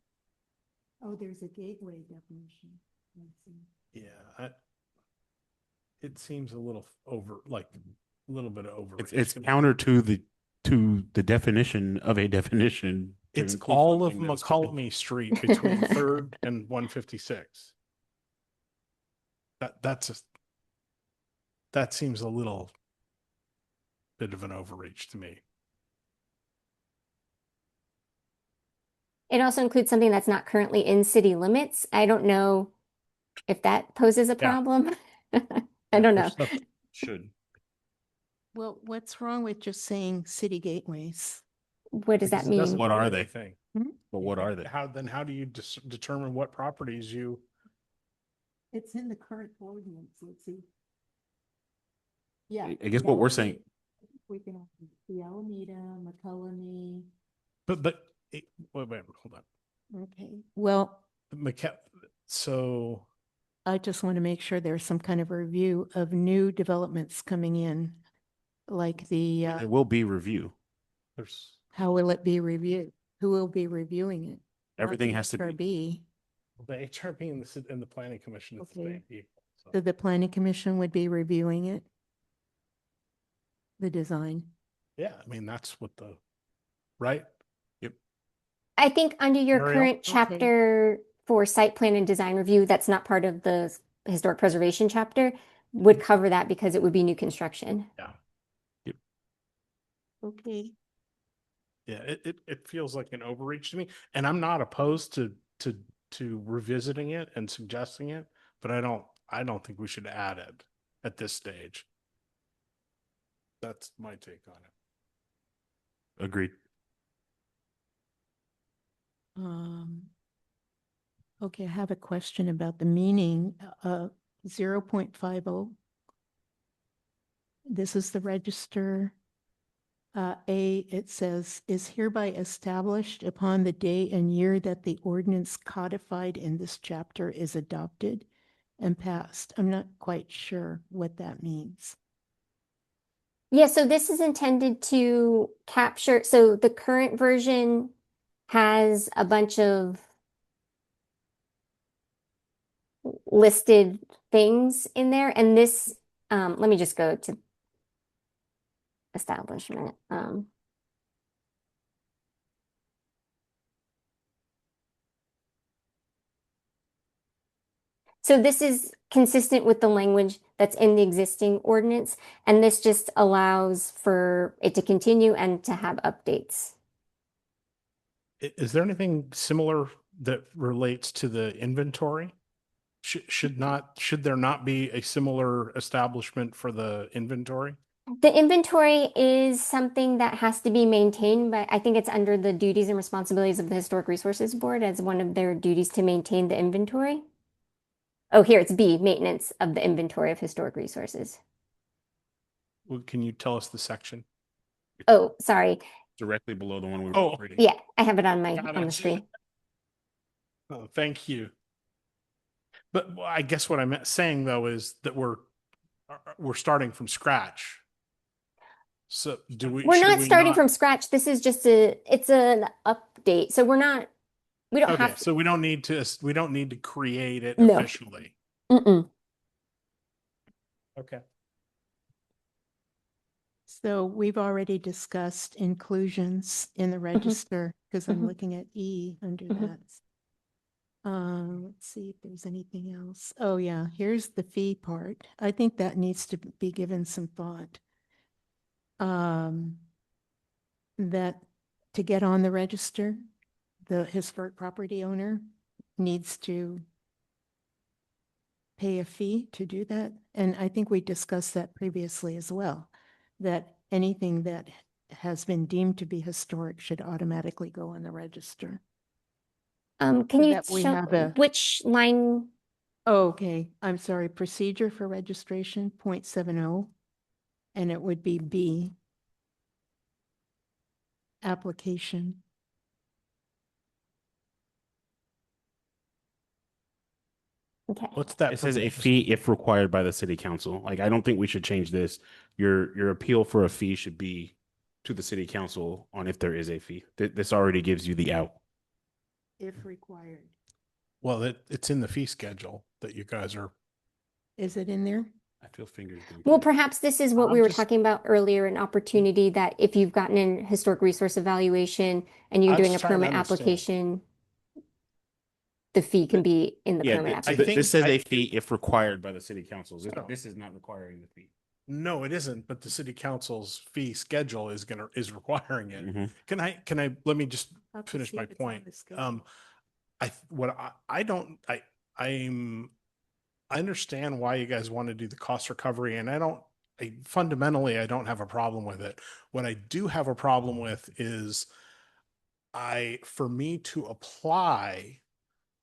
Oh, there's a gateway definition. I see. Yeah, it seems a little like a little bit over. It's counter to the definition of a definition. to It's include all of something that's- McCallum Street between Third and 156. That seems a little bit of an overreach to me. It also includes something that's not currently in city limits. I don't know if that poses a Yeah. problem. I don't know. There's stuff that should. Well, what's wrong with just saying city gateways? What does that Because it doesn't mean? What are mean they? anything. But what are they? How do you determine what properties you? It's in the current ordinance, let's see. Yeah. I guess what we're saying. We can, the Alameda, McCullough. But wait, hold on. Okay, well, So I just want to make sure there's some kind of review of new developments coming in, like the, There will be review. there's how will it be reviewed? Who will be reviewing it? Not Everything the has to be. HRB. the HRB and the planning commission. It's the Okay. same people. So. So the planning commission would be reviewing it? The design? Yeah, I mean, that's what right? I think under your Ariel? current Okay. chapter for site plan and design review, that's not part of the historic preservation chapter, would cover that because it would be new construction. Yeah. Okay. Yeah, it feels like an overreach to me. And I'm not opposed to revisiting it and suggesting it, but I don't think we should add it at this stage. That's my take on it. Agreed. Okay, I have a question about the meaning of 0.50. This is the register. It says, is hereby established upon the day and year that the ordinance codified in this chapter is adopted and passed. I'm not quite sure what that means. Yeah, so this is intended to capture, so the current version has a bunch of listed things in there, and this, let me just go to establishment. So this is consistent with the language that's in the existing ordinance, and this just allows for it to continue and to have updates. Is there anything similar that relates to the inventory? Should there not be a similar establishment for the inventory? The inventory is something that has to be maintained, but I think it's under the duties and responsibilities of the Historic Resources Board as one of their duties to maintain the inventory. Oh, here it's B, maintenance of the inventory of historic resources. Well, can you tell us the section? Oh, sorry. Directly below the one we were Oh. reading. Yeah, I have it on Got on it. the screen. Oh, thank you. But I guess what I'm saying though is that we're starting from scratch. So We're should not we starting from scratch. This is just it's an update. So we don't Okay, have so we don't need to create it No. officially. Mm-mm. Okay. So we've already discussed inclusions in the register because I'm Mhm. looking at E under Mhm. that. Let's see if there's anything else. Oh yeah, here's the fee part. I think that needs to be given some thought. That to get on the register, the historic property owner needs to pay a fee to do that. And I think we discussed that previously as well, that anything that has been deemed to be historic should automatically go on the register. Can So you that we show have a- which line? Oh, okay, I'm sorry, procedure for registration, 0.70. And it would be B. Application. Okay. What's that? It says a proposed? fee if required by the city council. Like, I don't think we should change this. Your appeal for a fee should be to the city council on if there is a fee. This already gives you the out. If required. Well, it's in the fee schedule that you guys are. Is it in there? I feel fingers. being Well, pointed. perhaps this is what I'm we were just- talking about earlier, an opportunity that if you've gotten an historic resource evaluation and you're I'm doing a just trying to permit understand. application, the fee can be in the Yeah, permit so application. this says I- a fee if required by the city council. No. This is not requiring the fee. No, it isn't, but the city council's fee schedule is requiring it. Mhm. Can I, let me just I'll have to finish see my if it's on point. the schedule. I understand why you guys want to do the cost recovery, and fundamentally, I don't have a problem with it. What I do have a problem with is for me to apply,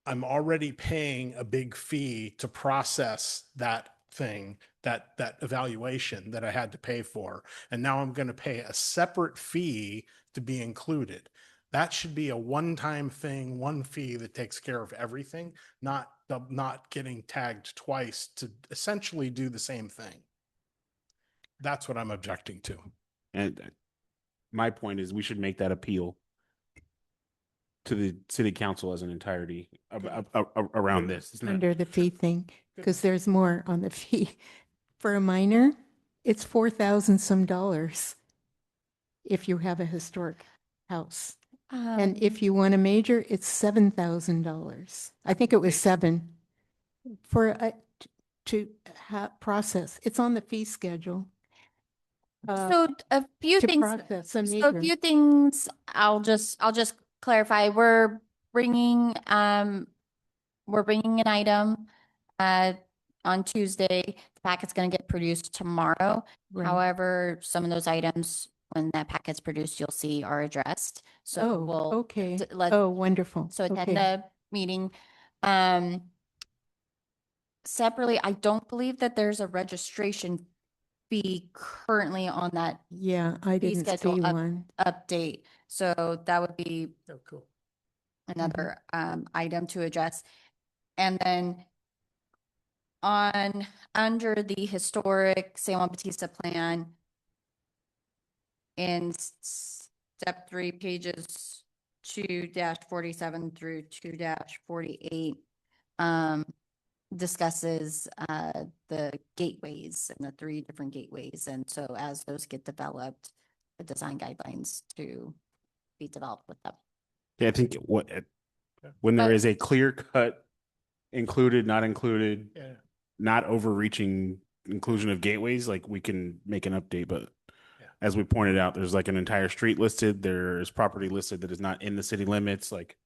I'm already paying a big fee to process that thing, that evaluation that I had to pay for. And now I'm going to pay a separate fee to be included. That should be a one-time thing, one fee that takes care of everything, not getting tagged twice to essentially do the same thing. That's what I'm objecting to. And my point is we should make that appeal to the city council as an entirety around this. It's not- Under the fee thing, because there's more on the fee. For a minor, it's 4,000 some dollars if you have a historic house. And if you want a major, it's $7,000. I think it was 7 for to process. It's on the fee schedule. So a few To things, process a so a major. few things I'll just clarify. We're bringing an item on Tuesday. The packet's going to get produced tomorrow. Right. However, some of those items, when that packet's produced, you'll see are addressed. So Oh, we'll okay. let Oh, wonderful. so attend Okay. the meeting. Separately, I don't believe that there's a registration fee currently on that Yeah, I fee didn't schedule see one. update. So that would be Oh, cool. another item to address. And then under the historic San Juan Bautista plan in step 3, pages 2-47 through 2-48, discusses the gateways and the 3 different gateways. And so as those get developed, the design guidelines to be developed with them. Yeah, I think when there But- is a clear cut included, not included, Yeah. not overreaching inclusion of gateways, like we can make an update. But Yeah. as we pointed out, there's like an entire street listed. There's property listed that is not in the city limits. Like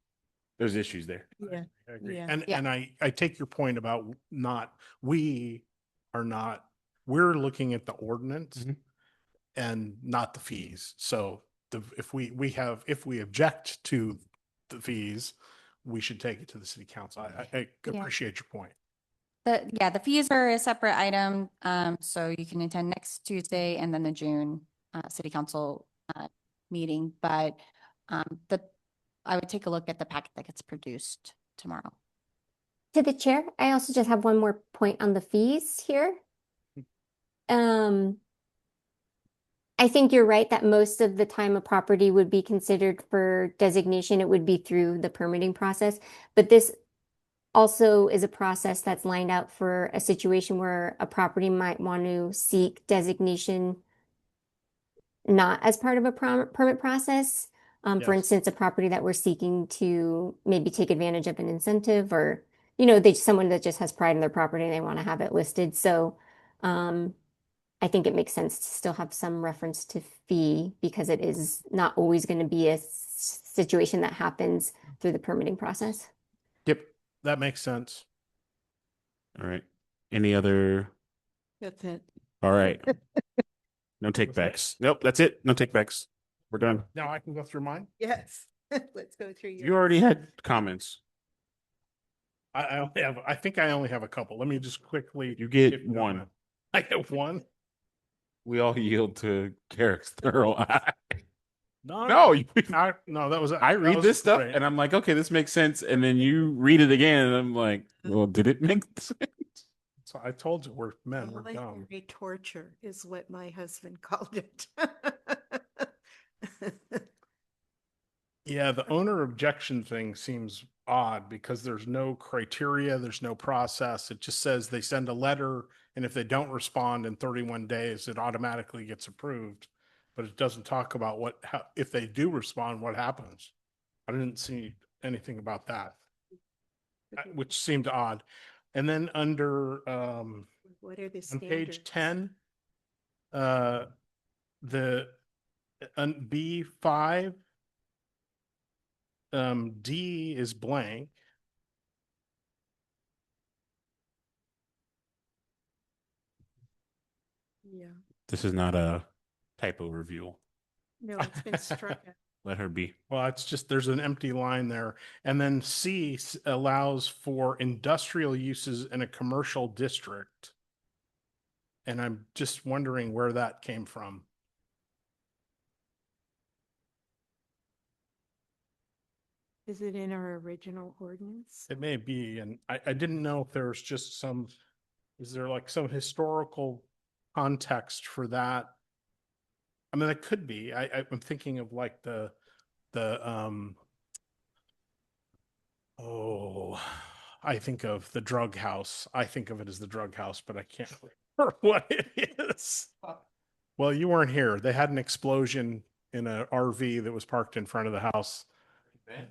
there's issues there. Yeah. I agree. Yeah. And, Yeah. and I take your point about we're looking at the ordinance Mhm. and not the fees. So if we object to the fees, we should take it to the city council. I Yeah. appreciate your point. The fees are a separate item. So you can attend next Tuesday and then the June city council meeting. But I would take a look at the packet that gets produced tomorrow. To the chair, I also just have one more point on the fees here. I think you're right that most of the time a property would be considered for designation, it would be through the permitting process. But this also is a process that's lined out for a situation where a property might want to seek designation not as part of a permit process. For Yes. instance, a property that we're seeking to maybe take advantage of an incentive, or someone that just has pride in their property and they want to have it listed. So I think it makes sense to still have some reference to fee because it is not always going to be a situation that happens through the permitting process. Yep, that makes sense. All right. Any other? That's it. All right. No take backs. Nope, that's it. No take backs. We're done. Now I can go through mine. Yes. Let's go through You already had comments. I think I only have a couple. Let me just quickly. You get give you one. comment. I get one. we all yield to Garrick's thorough eye. No, No, no, that was, I that read was this stuff great. and I'm like, okay, this makes sense. And then you read it again and I'm like, well, did it make sense? So I told you, we're men, we're dumb. Voluntary torture is what my husband called it. Yeah, the owner objection thing seems odd because there's no criteria, there's no process. It just says they send a letter, and if they don't respond in 31 days, it automatically gets approved. But it doesn't talk about how, if they do respond, what happens. I didn't see anything about that, which seemed odd. And then under What are the on page standards? 10, the B5, D is blank. Yeah, This is not a typo review. no, it's been struck out. Let her be. Well, it's just, there's an empty line there. And then C allows for industrial uses in a commercial district. And I'm just wondering where that came from. Is it in our original ordinance? It may be, and I didn't know if there's just some, is there like some historical context for that? I mean, it could be. I'm thinking of like the oh, I think of the drug house. I think of it as the drug house, but I can't remember what it is. Well, you weren't here. They had an explosion in an RV that was parked in front of the house.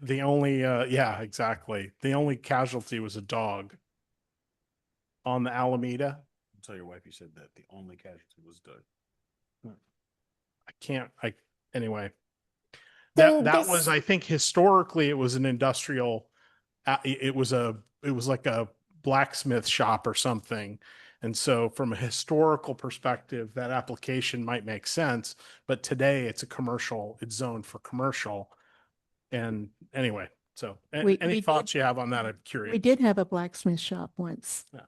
The only, yeah, exactly. The only casualty was a dog on the Alameda. Tell your wife you said that the only casualty was Doug. Anyway. So That this- was, I think historically it was an industrial, it was like a blacksmith shop or something. And so from a historical perspective, that application might make sense, but today it's it's zoned for commercial. And anyway, so We any did- thoughts you have on that? I'm curious. We did have a blacksmith shop once. Yeah.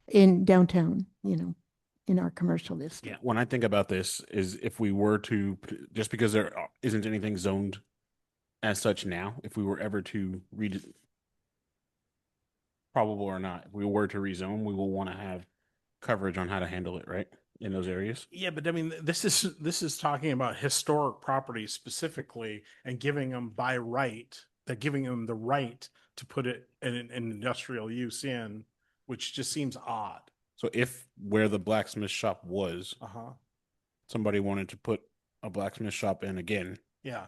In downtown, in our commercial district. Yeah, when I think about this, is if we were to, just because there isn't anything zoned as such now, if we were ever to read, probable or not, if we were to rezone, we will want to have coverage on how to handle it, right? In those areas. Yeah, but I mean, this is talking about historic properties specifically and giving them by right, that giving them the right to put it in an industrial use in, which just seems odd. So if where the blacksmith shop was, somebody wanted to put a blacksmith shop in again, Yeah.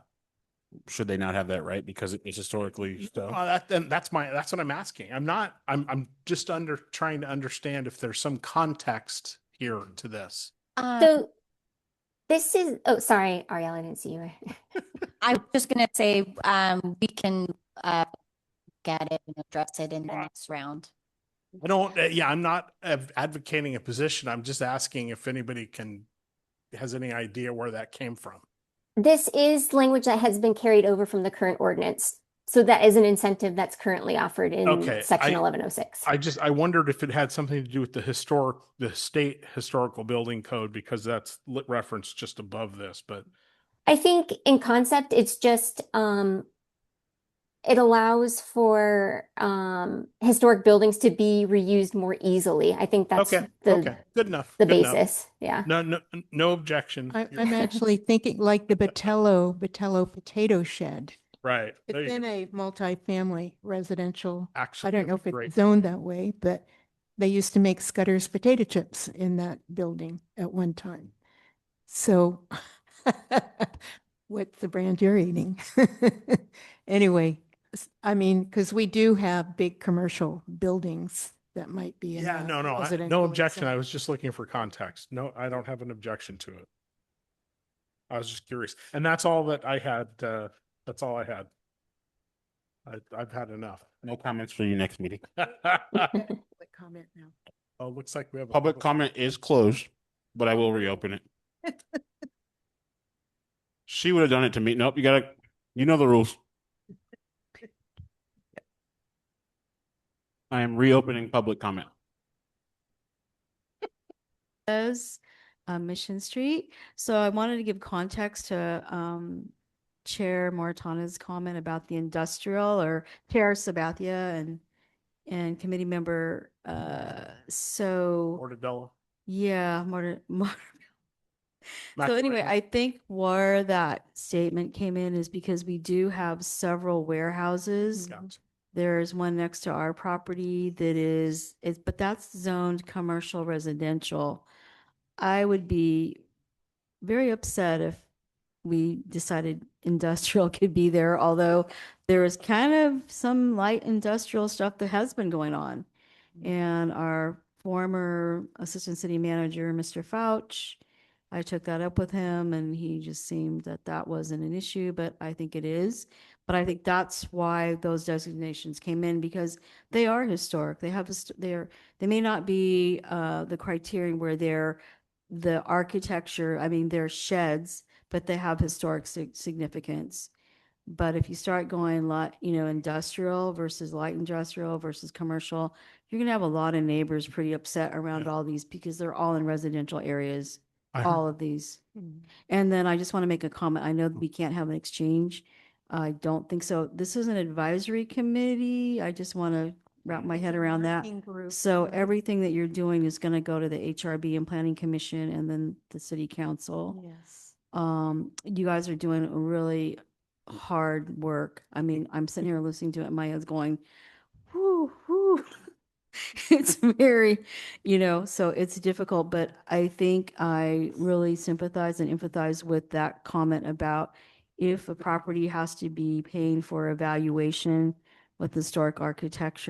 should they not have that right because it's historically so? That's what I'm asking. I'm just trying to understand if there's some context here to this. So this is, oh, sorry, Ariel, I didn't see you. I was just gonna say, we can get it and address it in the next round. I don't, yeah, I'm not advocating a position. I'm just asking if anybody has any idea where that came from. This is language that has been carried over from the current ordinance. So that is an incentive that's currently offered in Okay, section 1106. I wondered if it had something to do with the state historical building code, because that's referenced just above this, but I think in concept, it's just it allows for historic buildings to be reused more easily. I think that's okay, the good enough. the good enough. basis. Yeah. No objection. I'm actually thinking like the Botello potato shed. Right. There It's you in go. a multifamily residential. Actually, I don't know if great. it's zoned that way, but they used to make Scudder's potato chips in that building at one time. So what's the brand you're eating? Anyway, I mean, because we do have big commercial buildings that might be in Yeah, that no residential objection. I zone. was just looking for context. No, I don't have an objection to it. I was just curious. And that's all that I had. That's all I had. I've had enough. No comments for your next meeting. Public comment now. Oh, looks like we have a Public comment is closed, but I will reopen it. She would have done it to me. Nope, you know the rules. I am reopening public comment. Those, Mission Street. So I wanted to give context to Chair Moritana's comment about the industrial, or Chair Sabathia and committee member. So Mortadella. yeah, so anyway, I think where that statement came in is because we do have several warehouses. Gotcha. There's one next to our property that is, but that's zoned commercial residential. I would be very upset if we decided industrial could be there, although there is kind of some light industrial stuff that has been going on. And our former assistant city manager, Mr. Fouch, I took that up with him and he just seemed that that wasn't an issue, but I think it is. But I think that's why those designations came in, because they are historic. They have, they may not be the criterion where they're the architecture, I mean, they're sheds, but they have historic significance. But if you start going industrial versus light industrial versus commercial, you're gonna have a lot of neighbors pretty upset around all these because they're all in residential areas, all of these. And then I just want to make a comment. I know that we can't have an exchange. I don't think so. This is an advisory committee. I just want to wrap my head around that. Working group. So everything that you're doing is going to go to the HRB and Planning Commission and then the City Council. Yes. You guys are doing really hard work. I mean, I'm sitting here listening to it, and my head's going, whoo, whoo. It's very, so it's difficult, but I think I really sympathize and empathize with that comment about if a property has to be paying for evaluation with historic architect,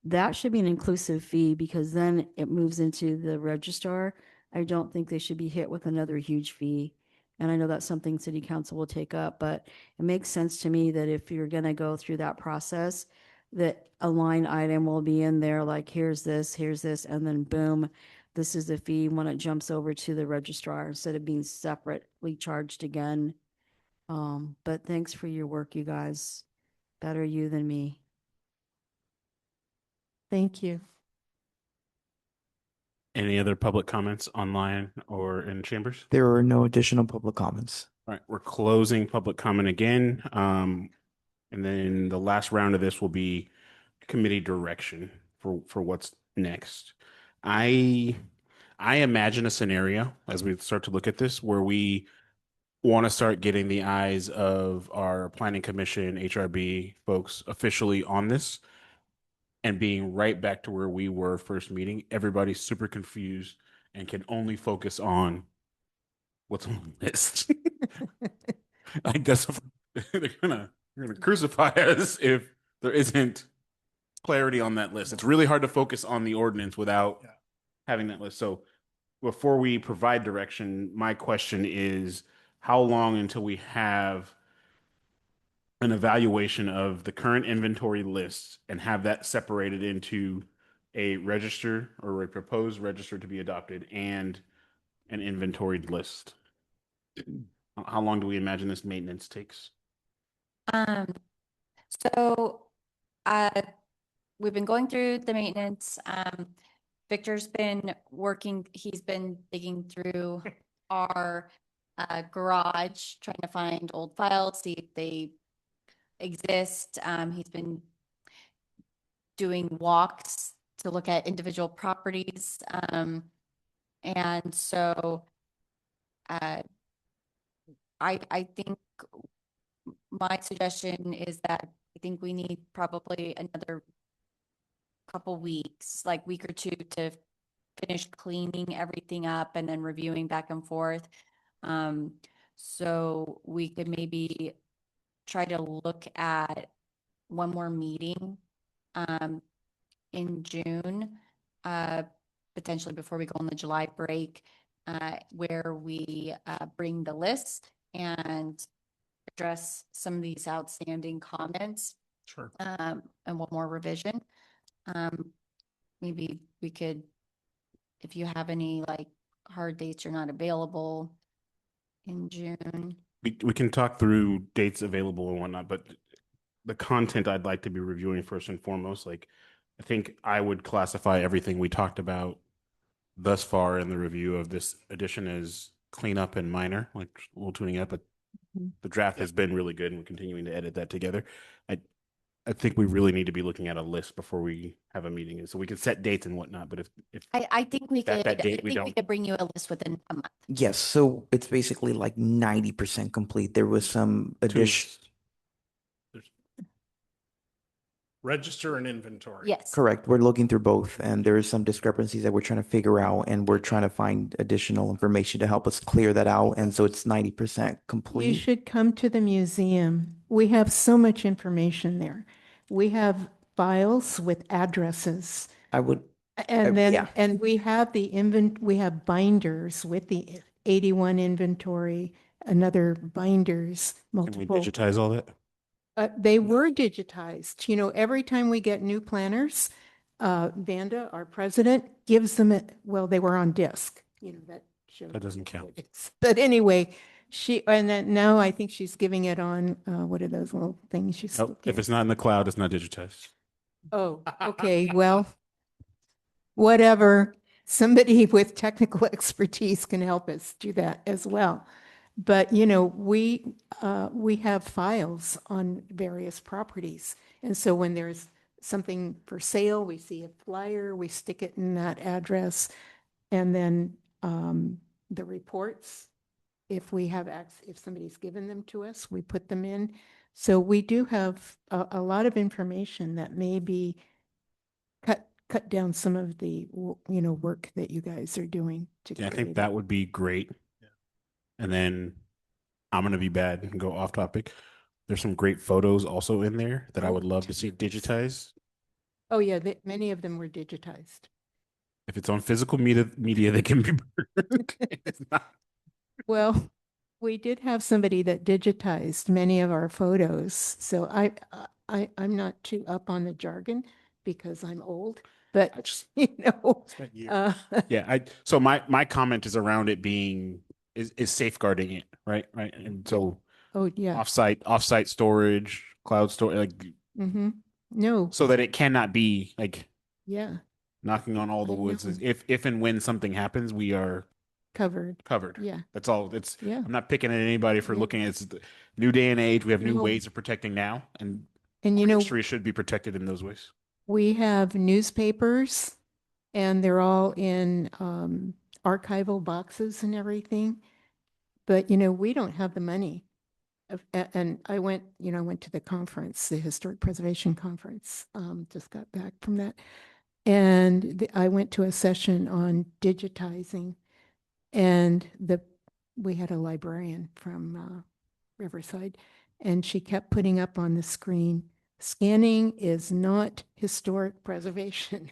that should be an inclusive fee, because then it moves into the registrar. I don't think they should be hit with another huge fee. And I know that's something city council will take up, but it makes sense to me that if you're going to go through that process, that a line item will be in there, like, here's this, and then boom, this is the fee when it jumps over to the registrar instead of being separately charged again. But thanks for your work, you guys. Better you than me. Thank you. Any other public comments online or in chambers? There are no additional public comments. All right, we're closing public comment again. And then the last round of this will be committee direction for what's next. I imagine a scenario as we start to look at this where we want to start getting the eyes of our planning commission, HRB folks officially on this, and being right back to where we were first meeting. Everybody's super confused and can only focus on what's on the list. I guess they're gonna crucify us if there isn't clarity on that list. It's really hard to focus on the ordinance without having that list. So before we provide direction, my question is, how long until we have an evaluation of the current inventory list and have that separated into a register or a proposed register to be adopted and an inventoried list? How long do we imagine this maintenance takes? So we've been going through the maintenance. Victor's been working, he's been digging through our garage, trying to find old files, see if they exist. He's been doing walks to look at individual properties. And so I think my suggestion is that I think we need probably another couple weeks, like week or two, to finish cleaning everything up and then reviewing back and forth. So we could maybe try to look at one more meeting in June, potentially before we go on the July break, where we bring the list and address some of these outstanding comments. Sure. And one more revision. Maybe we could, if you have any like hard dates you're not available in June. We can talk through dates available and whatnot, but the content I'd like to be reviewing first and foremost, like, I think I would classify everything we talked about thus far in the review of this edition is cleanup and minor, like a little tuning up, but Mhm. the draft has been really good and we're continuing to edit that together. I think we really need to be looking at a list before we have a meeting, so we can set dates and whatnot. But if I think we That- could, that I date we think we don't- could bring you a list within a month. Yes, so it's basically like 90% complete. There was some addition. There's register and inventory. Yes. Correct. We're looking through both, and there is some discrepancies that we're trying to figure out, and we're trying to find additional information to help us clear that out. And so it's 90% You complete. should come to the museum. We have so much information there. We have files with addresses. I would, And then, yeah. and we have we have binders with the 81 inventory, another binders, can we multiple. digitize all that? They were digitized. You know, every time we get new planners, Vanda, our president, gives them, well, they were on disc, you know, that shows. That doesn't count. But anyway, and then now I think she's giving it on, what are those little things she's? Nope. If it's not in the cloud, it's not digitized. Oh, okay, well, whatever. Somebody with technical expertise can help us do that as well. But, you know, we have files on various properties. And so when there's something for sale, we see a flyer, we stick it in that address. And then the reports, if we have, if somebody's given them to us, we put them in. So we do have a lot of information that may be cut down some of the, you know, work that you guys are doing to Yeah, I create think that would be great. And then I'm gonna be bad and go off topic. There's some great photos also in there that I would love to see digitized. Oh, yeah, many of them were digitized. If it's on physical media, they can be burned. It's not. Well, we did have somebody that digitized many of our photos. So I'm not too up on the jargon because I'm old, but I just you know, spent years. uh, Yeah, so my comment is around it being is safeguarding it, right? Right. And so oh, yeah. offsite storage, cloud storage, like Mm-hmm. No, so that it cannot be like yeah, knocking on all the I woods. know. If and when something happens, we are covered. covered. Yeah, That's all. It's yeah. I'm not picking at anybody for Yeah. looking at it's the new day and age. We have new No. ways of protecting now, and And you know, history should be protected in those ways. we have newspapers and they're all in archival boxes and everything. But, you know, we don't have the money. And I went, you know, I went to the conference, the Historic Preservation Conference, just got back from that. And I went to a session on digitizing and we had a librarian from Riverside and she kept putting up on the screen, scanning is not historic preservation.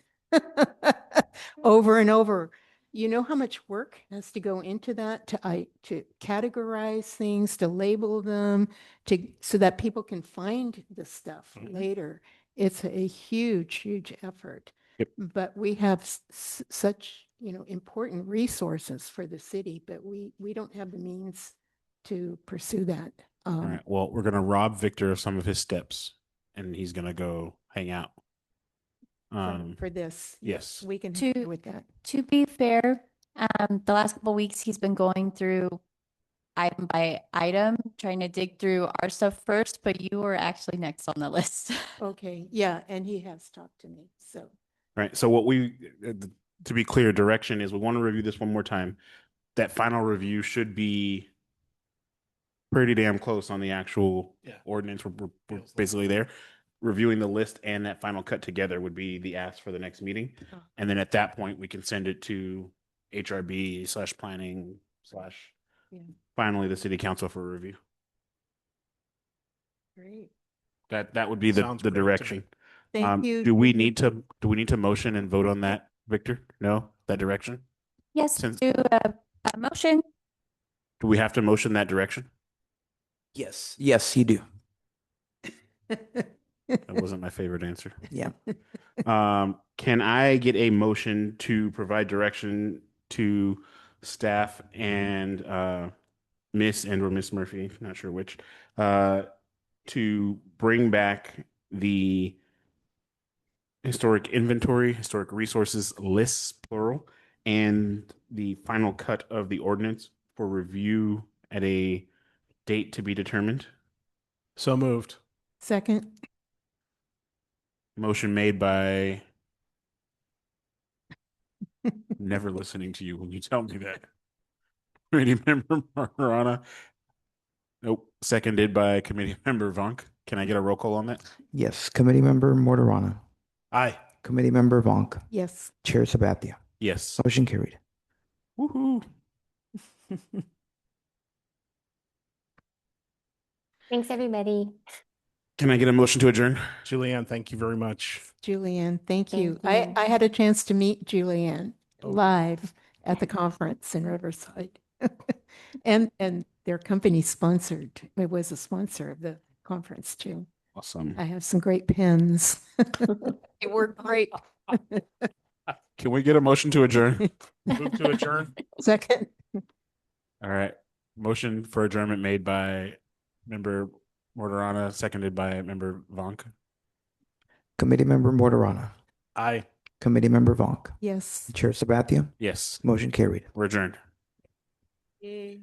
Over and over. You know how much work has to go into that to categorize things, to label them, so that people can find the stuff Mhm. later. It's a huge, huge effort. Yep. But we have such, you know, important resources for the city, but we don't have the means to pursue that. All right. Well, we're gonna rob Victor of some of his steps, and he's gonna go hang out. For this. Yes. We can To- help you with that. To be fair, the last couple of weeks he's been going through item by item, trying to dig through our stuff first, but you were actually next on the list. Okay, yeah, and he has talked to me, so. Right. So what to be clear, direction is we want to review this one more time. That final review should be pretty damn close on the actual Yeah. ordinance. We're Feels like basically it. there. Reviewing the list and that final cut together would be the ask for the next meeting. Oh. And then at that point, we can send it to HRB/planning/ Yeah. finally the city council for review. Great. That would be the Sounds great to me. direction. Thank you. Do we need to motion and vote on that, Victor? No, that direction? Yes, Since- do a motion. Do we have to motion that direction? Yes, yes, you do. That wasn't my favorite answer. Yeah. Can I get a motion to provide direction to staff and Miss or Miss Murphy, not sure which, to bring back the historic inventory, historic resources lists, plural, and the final cut of the ordinance for review at a date to be determined. So moved. Second, Motion made by never listening to you when you tell me that. Committee member Marana. Nope. Seconded by committee member Vonk. Can I get a roll call on that? Yes, Committee Member Mortarana, Aye. Committee Member Vonk, yes. Chair Sabathia. Yes. Motion carried. Woohoo. Thanks, everybody. Can I get a motion to adjourn? Julianne, thank you very much. Julianne, thank you. Thank you. I had a chance to meet Julianne Oh. live at the conference in Riverside. And their company sponsored, it was a sponsor of the conference too. Awesome. I have some great pens. They work great. Can we get a motion to adjourn? Move to adjourn. Second, All right. Motion for adjournment made by member Mortarana, seconded by member Vonk. Committee Member Mortarana, Aye. Committee Member Vonk, yes. Chair Sabathia. Yes. Motion carried. We're adjourned. Yay.